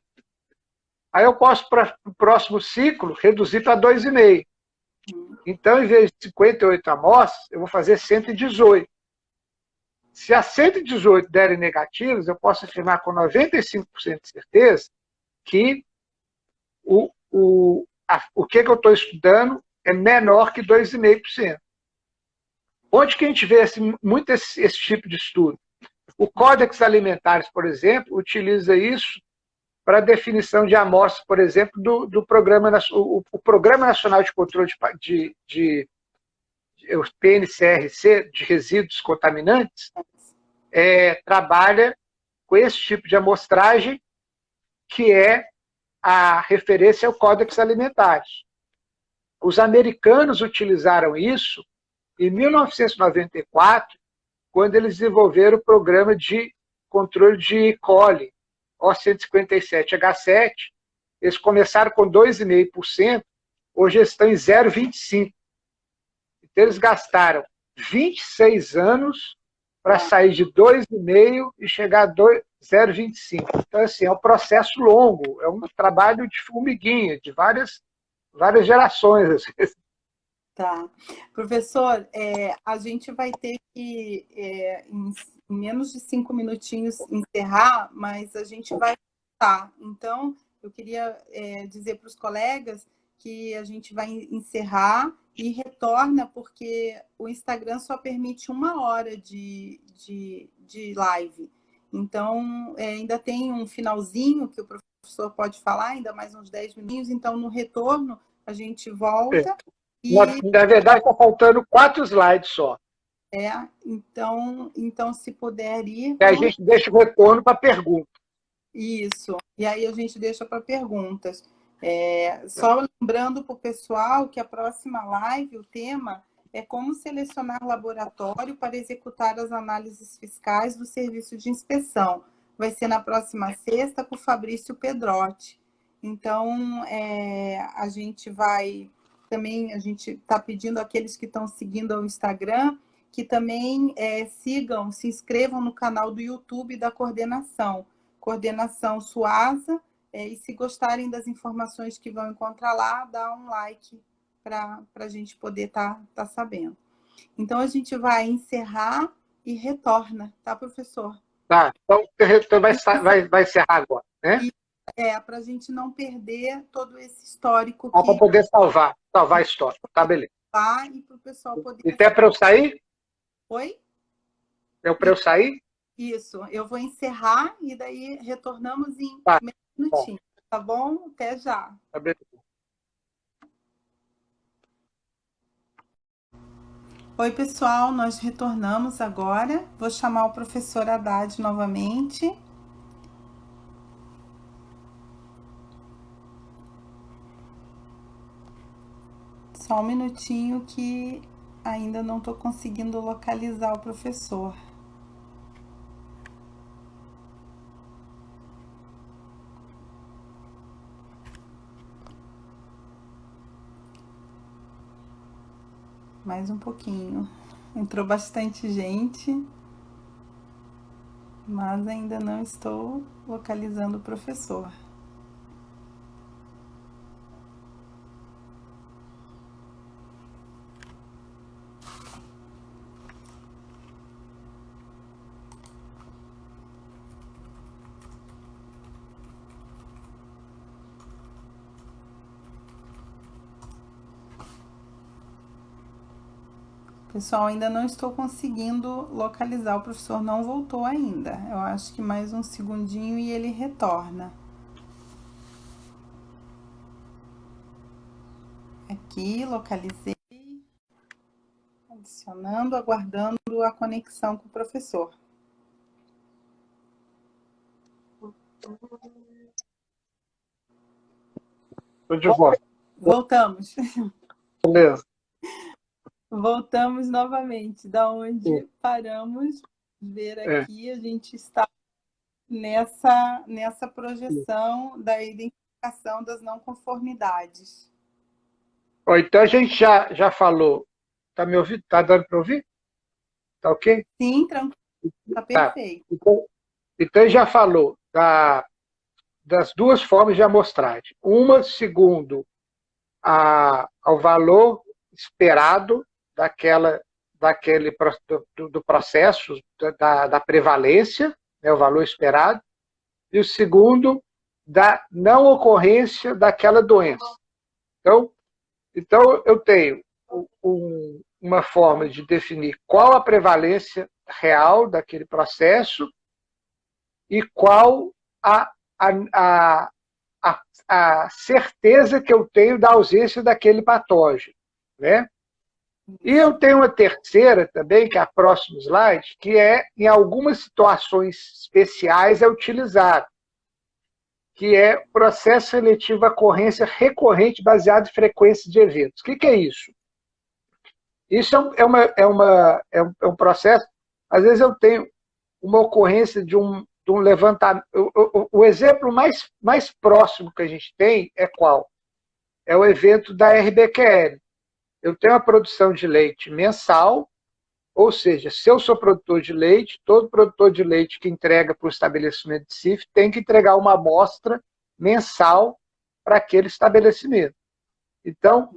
Aí eu posso, para o próximo ciclo, reduzir para 2,5%. Então, em vez de 58 amostras, eu vou fazer 118. Se as 118 derem negativas, eu posso afirmar com 95% de certeza que o que eu estou estudando é menor que 2,5%. Onde que a gente vê muito esse tipo de estudo? O Códex Alimentares, por exemplo, utiliza isso para a definição de amostras, por exemplo, do Programa Nacional de Controle de PNCRC, de resíduos contaminantes, trabalha com esse tipo de amostragem, que é a referência ao Códex Alimentares. Os americanos utilizaram isso em 1994, quando eles desenvolveram o programa de controle de E. coli, O157H7, eles começaram com 2,5%, hoje eles estão em 0,25%. Então, eles gastaram 26 anos para sair de 2,5% e chegar a 0,25%. Então, assim, é um processo longo, é um trabalho de formiguinha, de várias gerações, às vezes. Tá. Professor, a gente vai ter que, em menos de 5 minutinhos, encerrar, mas a gente vai voltar. Então, eu queria dizer para os colegas que a gente vai encerrar e retorna, porque o Instagram só permite 1 hora de live. Então, ainda tem um finalzinho que o professor pode falar, ainda mais uns 10 minutinhos. Então, no retorno, a gente volta Na verdade, está faltando 4 slides só. Então, se puder ir... E aí a gente deixa o retorno para pergunta. Isso. E aí a gente deixa para perguntas. Só lembrando para o pessoal que a próxima live, o tema é como selecionar laboratório para executar as análises fiscais do serviço de inspeção. Vai ser na próxima sexta com o Fabrício Pedrotti. Então, a gente vai também, a gente está pedindo àqueles que estão seguindo o Instagram que também sigam, se inscrevam no canal do YouTube da coordenação Suasa, e se gostarem das informações que vão encontrar lá, dá um like para a gente poder tá sabendo. Então, a gente vai encerrar e retorna, tá, professor? Tá, então vai encerrar agora, né? Para a gente não perder todo esse histórico. Para poder salvar a história. Tá, beleza. E para o pessoal poder... E até para eu sair? Oi? É para eu sair? Isso, eu vou encerrar e daí retornamos em meio minutinho, tá bom? Até já. Tá beleza. Oi, pessoal, nós retornamos agora. Vou chamar o professor Haddad novamente. Só um minutinho que ainda não estou conseguindo localizar o professor. Mais um pouquinho. Entrou bastante gente, mas ainda não estou localizando o professor. Pessoal, ainda não estou conseguindo localizar, o professor não voltou ainda. Eu acho que mais um segundinho e ele retorna. Aqui, localizei. Adicionando, aguardando a conexão com o professor. Estou de volta. Voltamos. Beleza. Voltamos novamente, da onde paramos. Ver aqui, a gente está nessa projeção da identificação das não conformidades. Então a gente já falou. Tá me ouvindo? Tá dando para ouvir? Tá ok? Sim, tranquilo. Tá perfeito. Então já falou das duas formas de amostragem. Uma segundo ao valor esperado do processo, da prevalência, né, o valor esperado, e o segundo, da não ocorrência daquela doença. Então eu tenho uma forma de definir qual a prevalência real daquele processo e qual a certeza que eu tenho da ausência daquele patógeno, né? E eu tenho uma terceira também, que é a próxima slide, que em algumas situações especiais é utilizado, que é processo seletivo à ocorrência recorrente baseado em frequência de eventos. O que é isso? Isso é um processo, às vezes eu tenho uma ocorrência de um levantamento. O exemplo mais próximo que a gente tem é qual? É o evento da RBQL. Eu tenho a produção de leite mensal, ou seja, se eu sou produtor de leite, todo produtor de leite que entrega para o estabelecimento de CIF tem que entregar uma amostra mensal para aquele estabelecimento. Então,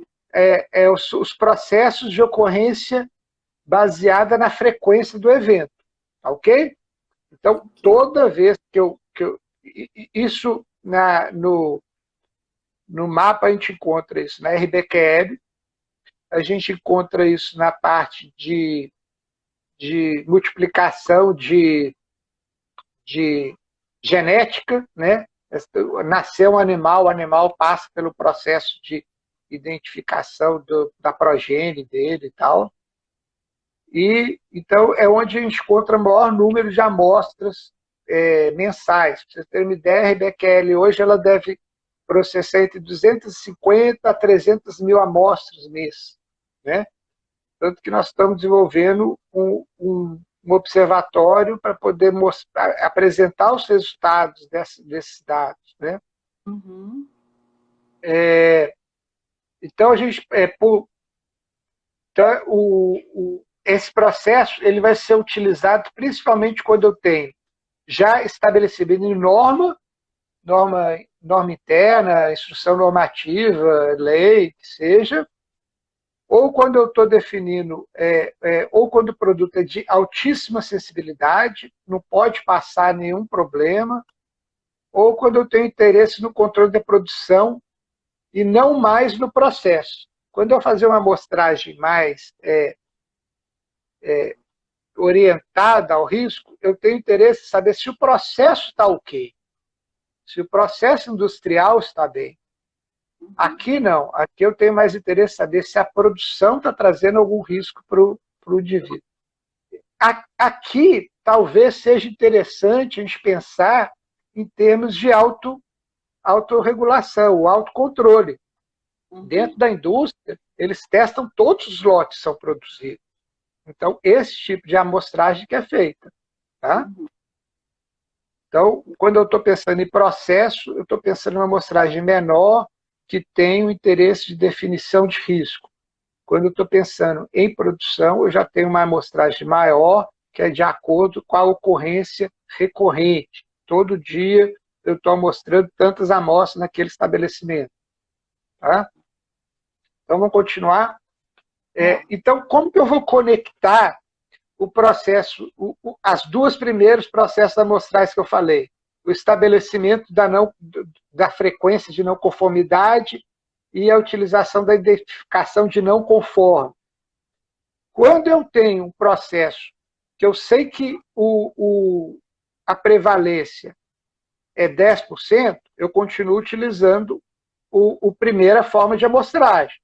os processos de ocorrência baseada na frequência do evento, ok? Então, toda vez que eu isso no mapa a gente encontra isso na RBQL, a gente encontra isso na parte de multiplicação de de genética, né? Nasceu um animal, o animal passa pelo processo de identificação da progênie dele e tal. E então é onde a gente encontra o maior número de amostras mensais. Para você ter uma ideia, a RBQL hoje ela deve processar entre 250 a 300 mil amostras mês, né? Tanto que nós estamos desenvolvendo um observatório para poder apresentar os resultados desses dados, né? Uhum. Então a gente esse processo ele vai ser utilizado principalmente quando eu tenho já estabelecimento em norma interna, instrução normativa, lei, que seja, ou quando eu estou definindo, ou quando o produto é de altíssima sensibilidade, não pode passar nenhum problema, ou quando eu tenho interesse no controle da produção e não mais no processo. Quando eu fazer uma amostragem mais orientada ao risco, eu tenho interesse em saber se o processo está ok, se o processo industrial está bem. Aqui não, aqui eu tenho mais interesse em saber se a produção está trazendo algum risco para o indivíduo. Aqui talvez seja interessante a gente pensar em termos de autorregulação, o autocontrole. Dentro da indústria, eles testam todos os lotes que são produzidos. Então, esse tipo de amostragem que é feita. Tá? Então, quando eu estou pensando em processo, eu estou pensando em uma amostragem menor que tem o interesse de definição de risco. Quando eu estou pensando em produção, eu já tenho uma amostragem maior, que é de acordo com a ocorrência recorrente. Todo dia eu estou amostrando tantas amostras naquele estabelecimento. Tá? Então, vamos continuar. Então, como que eu vou conectar o processo, as duas primeiros processos amostrais que eu falei? O estabelecimento da frequência de não conformidade e a utilização da identificação de não conforme. Quando eu tenho um processo que eu sei que a prevalência é 10%, eu continuo utilizando a primeira forma de amostragem.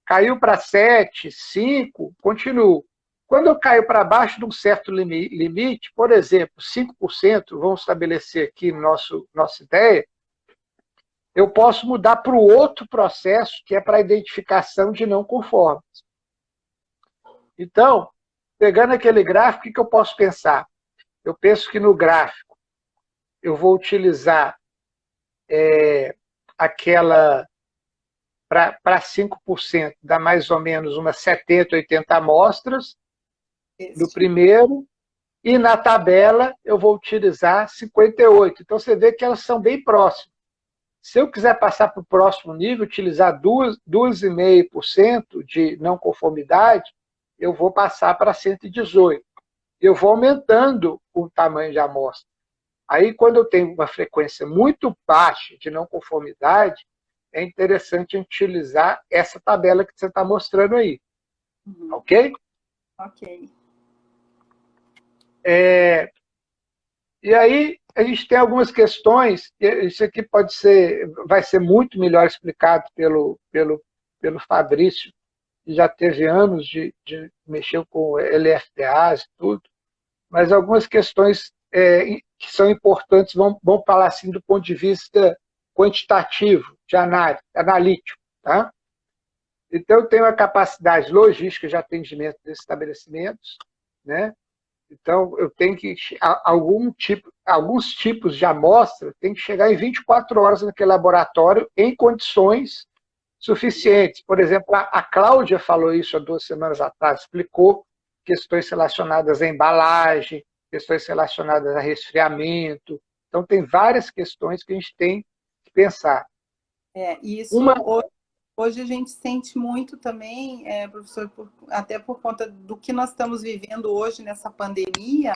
Caiu para 7, 5, continuo. Quando eu caio para baixo de um certo limite, por exemplo, 5%, vamos estabelecer aqui nossa ideia, eu posso mudar para o outro processo, que é para a identificação de não conformes. Então, pegando aquele gráfico, o que eu posso pensar? Eu penso que no gráfico eu vou utilizar aquela... Para 5%, dá mais ou menos umas 70, 80 amostras do primeiro, e na tabela eu vou utilizar 58. Então, você vê que elas são bem próximas. Se eu quiser passar para o próximo nível, utilizar 2,5% de não conformidade, eu vou passar para 118. Eu vou aumentando o tamanho de amostra. Aí, quando eu tenho uma frequência muito baixa de não conformidade, é interessante utilizar essa tabela que você está mostrando aí. Ok? Ok. E aí, a gente tem algumas questões, isso aqui vai ser muito melhor explicado pelo Fabrício, que já teve anos de mexer com LFTAs e tudo, mas algumas questões que são importantes, vamos falar assim do ponto de vista quantitativo, de análise, analítico. Tá? Então, eu tenho a capacidade logística de atendimento desses estabelecimentos, né? Então, eu tenho que... Alguns tipos de amostra tem que chegar em 24 horas naquele laboratório em condições suficientes. Por exemplo, a Cláudia falou isso há 2 semanas atrás, explicou questões relacionadas à embalagem, questões relacionadas a resfriamento. Então, tem várias questões que a gente tem que pensar. Isso hoje a gente sente muito também, professor, até por conta do que nós estamos vivendo hoje nessa pandemia,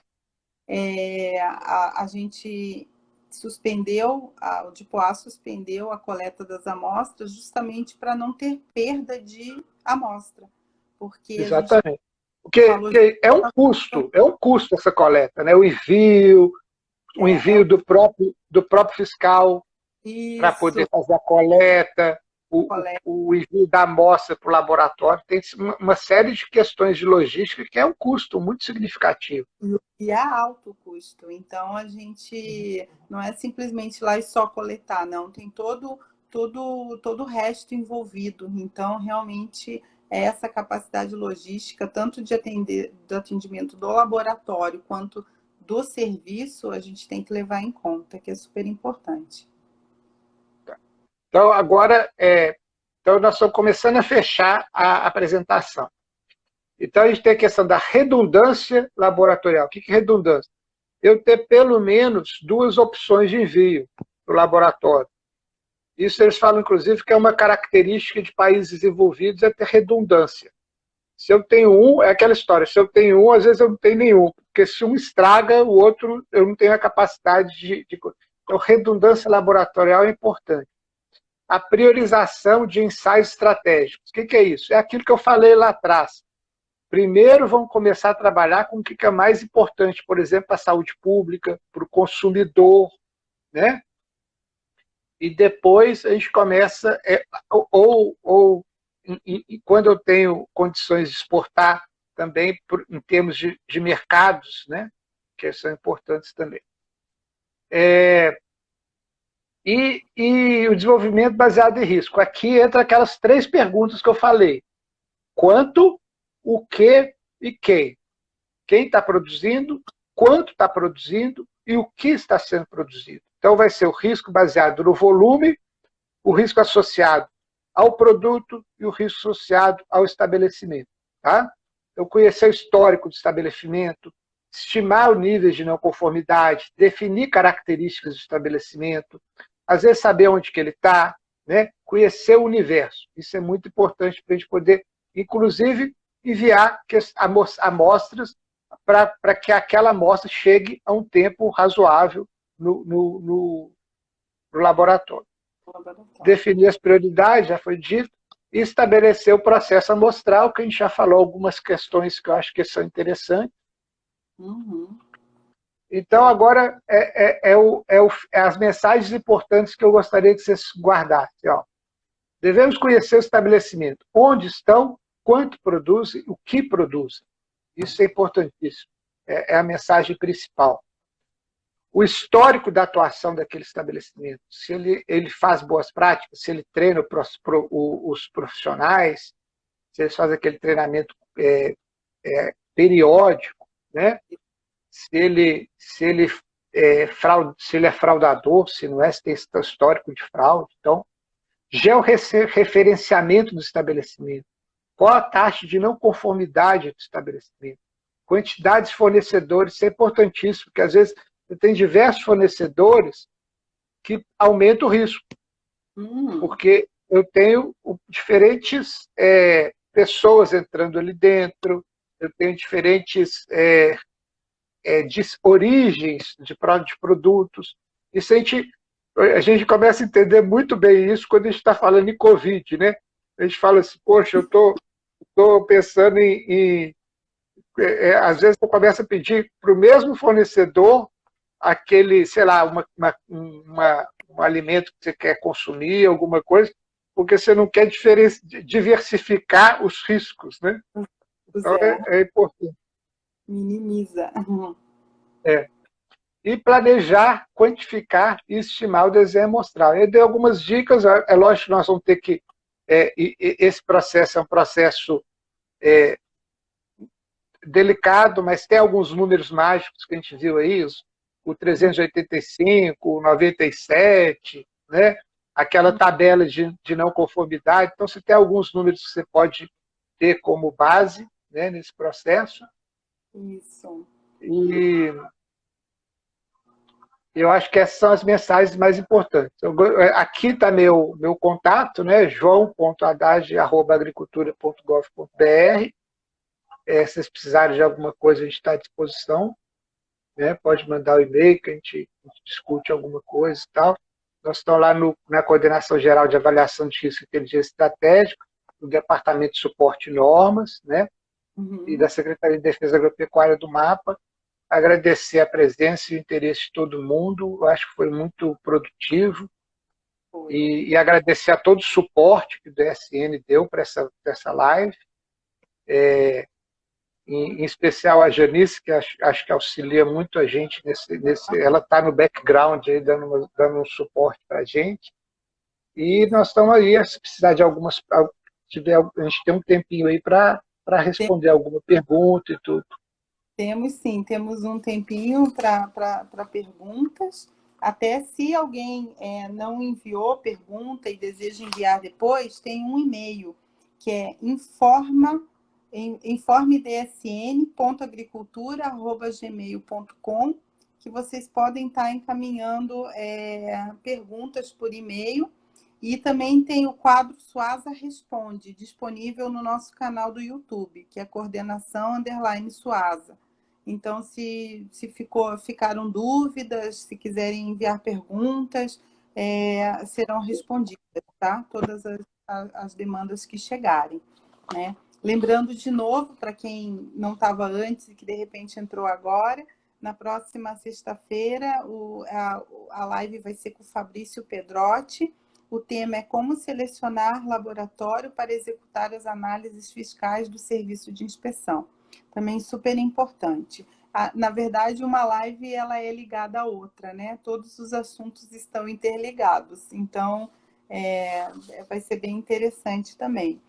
a gente suspendeu, o DIPOA suspendeu a coleta das amostras justamente para não ter perda de amostra. Porque exatamente. Porque é um custo essa coleta, né? O envio, o envio do próprio fiscal para poder fazer a coleta, o envio da amostra para o laboratório. Tem uma série de questões de logística que é um custo muito significativo. E é alto o custo. Então, a gente não é simplesmente ir lá e só coletar, não. Tem todo o resto envolvido. Então, realmente, essa capacidade logística, tanto do atendimento do laboratório quanto do serviço, a gente tem que levar em conta, que é super importante. Então, agora, então nós estamos começando a fechar a apresentação. Então, a gente tem a questão da redundância laboratorial. O que é redundância? Eu ter pelo menos 2 opções de envio para o laboratório. Isso eles falam, inclusive, que é uma característica de países desenvolvidos, é ter redundância. Se eu tenho um, é aquela história, se eu tenho um, às vezes eu não tenho nenhum, porque se um estraga, o outro eu não tenho a capacidade de... Então, redundância laboratorial é importante. A priorização de ensaios estratégicos. O que é isso? É aquilo que eu falei lá atrás. Primeiro, vamos começar a trabalhar com o que é mais importante, por exemplo, para a saúde pública, para o consumidor, né? E depois a gente começa, quando eu tenho condições de exportar também, em termos de mercados, né? Que são importantes também. E o desenvolvimento baseado em risco. Aqui entra aquelas 3 perguntas que eu falei. Quanto, o que e quem. Quem está produzindo, quanto está produzindo e o que está sendo produzido. Então, vai ser o risco baseado no volume, o risco associado ao produto e o risco associado ao estabelecimento. Tá? Então, conhecer o histórico do estabelecimento, estimar o nível de não conformidade, definir características do estabelecimento, às vezes saber onde que ele está, né? Conhecer o universo. Isso é muito importante para a gente poder, inclusive, enviar amostras para que aquela amostra chegue a um tempo razoável no laboratório. Definir as prioridades, já foi dito, e estabelecer o processo amostral, que a gente já falou algumas questões que eu acho que são interessantes. Uhum. Então, agora, as mensagens importantes que eu gostaria que vocês guardassem. Ó. Devemos conhecer o estabelecimento, onde estão, quanto produzem, o que produzem. Isso é importantíssimo. É a mensagem principal. O histórico da atuação daquele estabelecimento, se ele faz boas práticas, se ele treina os profissionais, se eles fazem aquele treinamento periódico, né? Se ele é fraudador, se não é, se tem histórico de fraude. Então, georreferenciamento do estabelecimento. Qual a taxa de não conformidade do estabelecimento? Quantidade de fornecedores, isso é importantíssimo, porque às vezes você tem diversos fornecedores que aumentam o risco. Porque eu tenho diferentes pessoas entrando ali dentro, eu tenho diferentes origens de produtos. Isso a gente começa a entender muito bem isso quando a gente está falando em Covid, né? A gente fala assim, poxa, eu estou pensando às vezes você começa a pedir para o mesmo fornecedor aquele, sei lá, um alimento que você quer consumir, alguma coisa, porque você não quer diversificar os riscos, né? Então é importante. Minimiza. E planejar, quantificar e estimar o desenho amostral. Eu dei algumas dicas, é lógico que nós vamos ter que... esse processo é um processo delicado, mas tem alguns números mágicos que a gente viu aí, o 385, o 97, né? Aquela tabela de não conformidade. Então, você tem alguns números que você pode ter como base, né, nesse processo. Isso. E eu acho que essas são as mensagens mais importantes. Aqui está meu contato, né? joão.haddad@agricultura.gov.br. Se vocês precisarem de alguma coisa, a gente está à disposição. Né? Pode mandar o e-mail que a gente discute alguma coisa e tal. Nós estamos lá na Coordenação Geral de Avaliação de Risco e Inteligência Estratégica, no Departamento de Suporte e Normas, né? E da Secretaria de Defesa Agropecuária do MAPA. agradecer a presença e o interesse de todo mundo. Eu acho que foi muito produtivo. E agradecer a todo o suporte que o DSN deu para essa live. Em especial a Janice, que acho que auxilia muito a gente ela está no background aí, dando um suporte para a gente. E nós estamos aí, se precisar de algumas. A gente tem um tempinho aí para responder alguma pergunta e tudo. Temos sim, temos um tempinho para perguntas. Até se alguém não enviou pergunta e deseja enviar depois, tem um e-mail que é informedsn.agricultura@gmail.com, que vocês podem estar encaminhando perguntas por e-mail. E também tem o quadro Suasa Responde, disponível no nosso canal do YouTube, que é Coordenação_Suasa. Então, se ficaram dúvidas, se quiserem enviar perguntas, serão respondidas, tá? Todas as demandas que chegarem, né? Lembrando de novo, para quem não estava antes e que de repente entrou agora, na próxima sexta-feira a live vai ser com o Fabrício Pedrotti. O tema é como selecionar laboratório para executar as análises fiscais do serviço de inspeção. Também super importante. Na verdade, uma live ela é ligada à outra, né? Todos os assuntos estão interligados. Então, vai ser bem interessante também.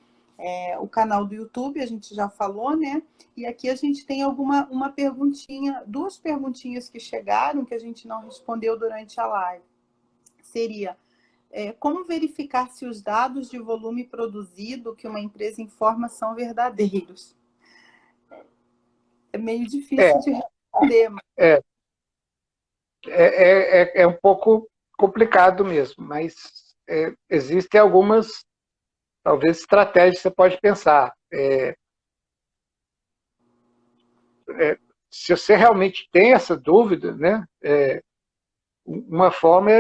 O canal do YouTube, a gente já falou, né? E aqui a gente tem uma perguntinha, duas perguntinhas que chegaram, que a gente não respondeu durante a live. Seria... como verificar se os dados de volume produzido que uma empresa informa são verdadeiros? É meio difícil de responder. Mas... É um pouco complicado mesmo, mas existem algumas, talvez, estratégias que você pode pensar. Se você realmente tem essa dúvida, né, uma forma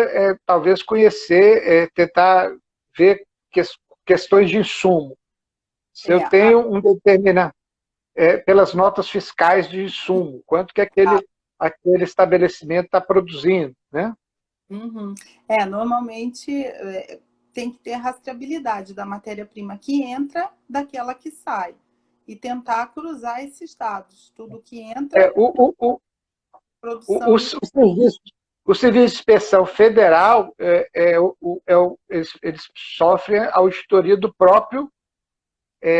talvez conhecer, tentar ver questões de insumo. Se eu tenho um determinado, pelas notas fiscais de insumo, quanto que aquele estabelecimento está produzindo, né? Uhum. Normalmente tem que ter a rastreabilidade da matéria-prima que entra daquela que sai. E tentar cruzar esses dados. Tudo que entra... produção... O Serviço de Inspeção Federal, eles sofrem a auditoria do próprio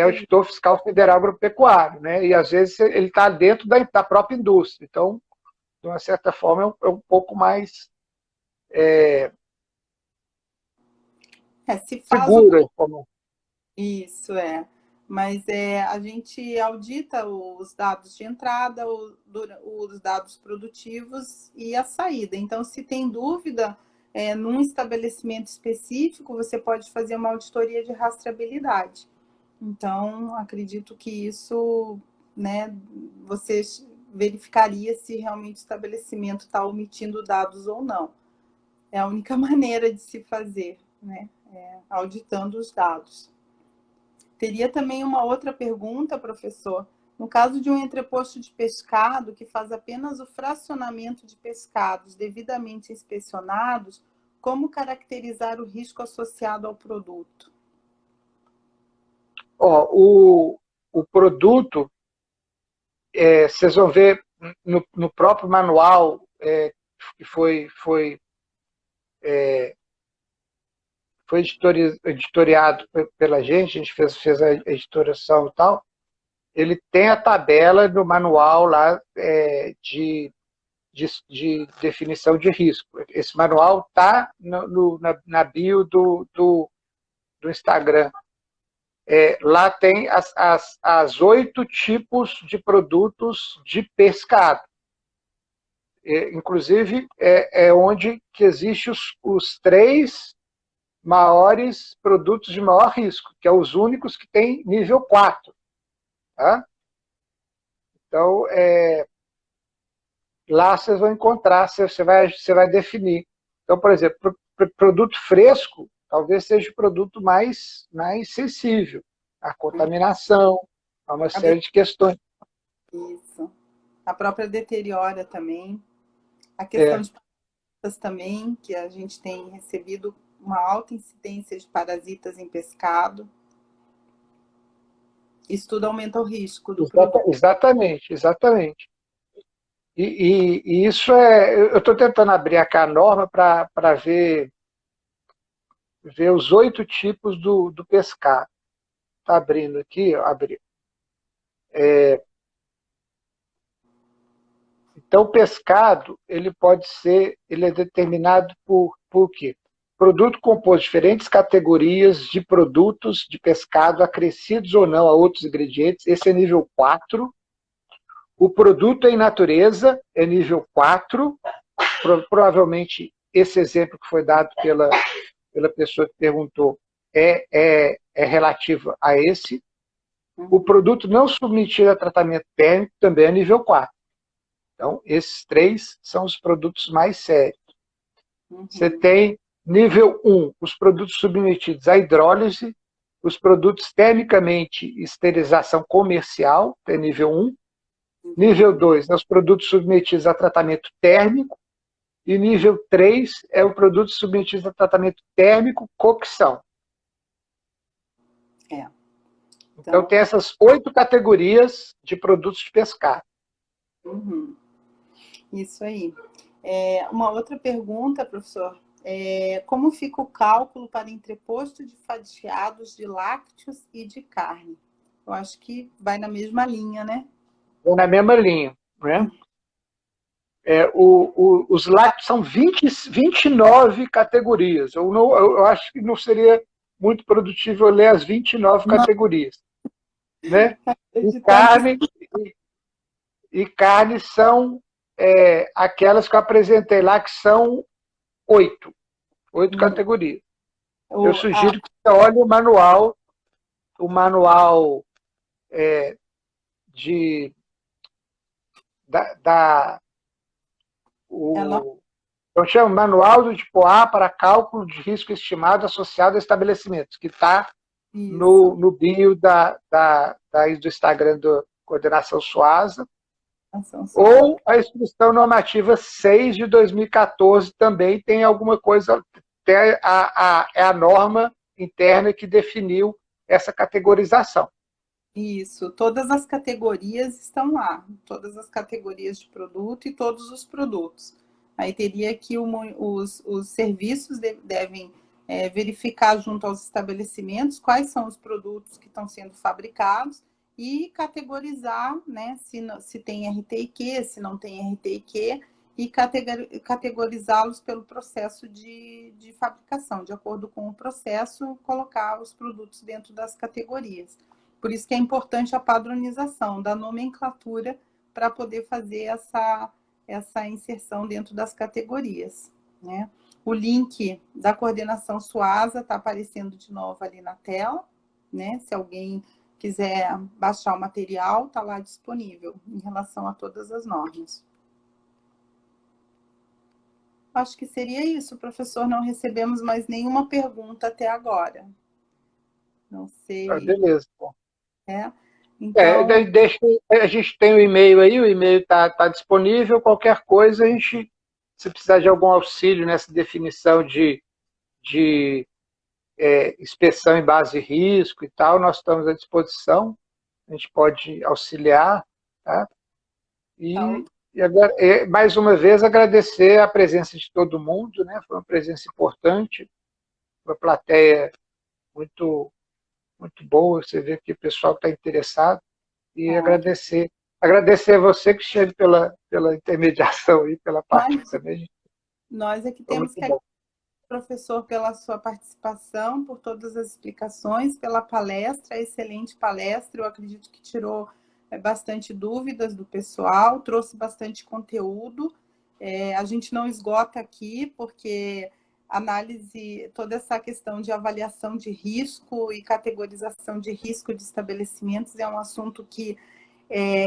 auditor fiscal federal agropecuário, né? E às vezes ele está dentro da própria indústria. Então, de uma certa forma, é um pouco mais segura. Isso mas a gente audita os dados de entrada, os dados produtivos e a saída. Então, se tem dúvida num estabelecimento específico, você pode fazer uma auditoria de rastreabilidade. Então, acredito que isso, né, você verificaria se realmente o estabelecimento está omitindo dados ou não. É a única maneira de se fazer, né, auditando os dados. Teria também uma outra pergunta, professor. No caso de um entreposto de pescado que faz apenas o fracionamento de pescados devidamente inspecionados, como caracterizar o risco associado ao produto? O produto, vocês vão ver no próprio manual que foi editoriado pela gente, a gente fez a editoração e tal, ele tem a tabela do manual lá de definição de risco. Esse manual está na bio do Instagram. Lá tem as 8 tipos de produtos de pescado. Inclusive, onde que existem os 3 maiores produtos de maior risco, que são os únicos que têm nível 4. Tá? Então, lá vocês vão encontrar, você vai definir. Então, por exemplo, produto fresco, talvez seja o produto mais sensível à contaminação, a uma série de questões. Isso. a própria deteriora também. A questão É, de parasitas também, que a gente tem recebido uma alta incidência de parasitas em pescado. Isso tudo aumenta o risco do produto. exatamente, exatamente. E isso eu estou tentando abrir aqui a norma para ver os 8 tipos do pescado. Está abrindo aqui, ó, abri. Então, o pescado, ele é determinado por quê? Produto composto de diferentes categorias de produtos de pescado acrescidos ou não a outros ingredientes. Esse é nível 4. O produto em natureza é nível 4. Provavelmente, esse exemplo que foi dado pela pessoa que perguntou é relativo a esse. O produto não submetido a tratamento térmico também é nível 4. Então, esses 3 são os produtos mais sérios. Você tem nível 1, os produtos submetidos à hidrólise, os produtos termicamente esterilização comercial, é nível 1. Nível 2, os produtos submetidos a tratamento térmico. E nível 3 é o produto submetido a tratamento térmico cocção. É. Então, tem essas 8 categorias de produtos de pescado. Isso aí. Uma outra pergunta, professor. Como fica o cálculo para entreposto de fatiados de lácteos e de carne? Eu acho que vai na mesma linha, né? Vão na mesma linha. Né? Os lácteos são 29 categorias. Eu acho que não seria muito produtivo eu ler as 29 categorias. Né? E carne são aquelas que eu apresentei lá, que são 8 categorias. Eu sugiro que você olhe o manual eu chamo Manual do Tipo A para cálculo de risco estimado associado a estabelecimentos, que está no bio do Instagram do Coordenação Suasa, ou a Instrução Normativa 6 de 2014 também tem alguma coisa, é a norma interna que definiu essa categorização. Isso, todas as categorias estão lá, todas as categorias de produto e todos os produtos. Aí teria que os serviços devem verificar junto aos estabelecimentos quais são os produtos que estão sendo fabricados e categorizar, né, se tem RTIQ, se não tem RTIQ, e categorizá-los pelo processo de fabricação. De acordo com o processo, colocar os produtos dentro das categorias. Por isso que é importante a padronização da nomenclatura para poder fazer essa inserção dentro das categorias. Né? O link da coordenação Suasa está aparecendo de novo ali na tela. Né? Se alguém quiser baixar o material, está lá disponível em relação a todas as normas. Acho que seria isso, professor. Não recebemos mais nenhuma pergunta até agora. Não sei. Beleza. Então... a gente tem o e-mail aí, o e-mail está disponível. Qualquer coisa, se precisar de algum auxílio nessa definição de inspeção em base de risco e tal, nós estamos à disposição. A gente pode auxiliar. Tá? E agora, mais uma vez, agradecer a presença de todo mundo. Né? Foi uma presença importante, uma plateia muito boa, você vê que o pessoal está interessado, e agradecer a você, Cristiane, pela intermediação e pela parte também. Nós é que temos que agradecer, professor, pela sua participação, por todas as explicações, pela palestra, excelente palestra, eu acredito que tirou bastante dúvidas do pessoal, trouxe bastante conteúdo, a gente não esgota aqui, porque análise, toda essa questão de avaliação de risco e categorização de risco de estabelecimentos é um assunto que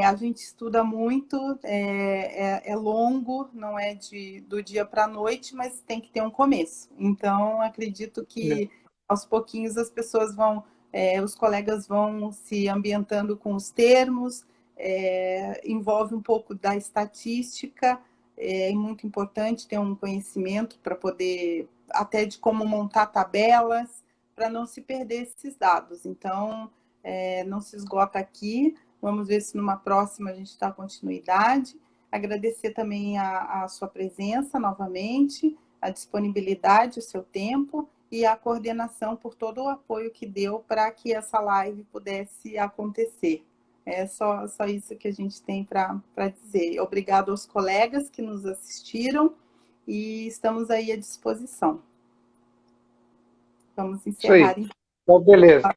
a gente estuda muito, é longo, não é do dia para a noite, mas tem que ter um começo. Então, acredito que aos pouquinhos as pessoas os colegas vão se ambientando com os termos, envolve um pouco da estatística, é muito importante ter um conhecimento para poder, até de como montar tabelas, para não se perder esses dados. Então, não se esgota aqui, vamos ver se numa próxima a gente dá continuidade. Agradecer também a sua presença novamente, a disponibilidade, o seu tempo e a coordenação por todo o apoio que deu para que essa live pudesse acontecer. É só isso que a gente tem para dizer. Obrigado aos colegas que nos assistiram e estamos aí à disposição. Vamos Isso aí. encerrar. Então, beleza.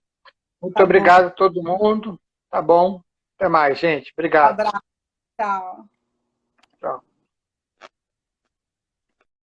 Muito Tá obrigado bom. a todo mundo. Tá bom. Até mais, gente. Obrigado. Abraço. Tchau.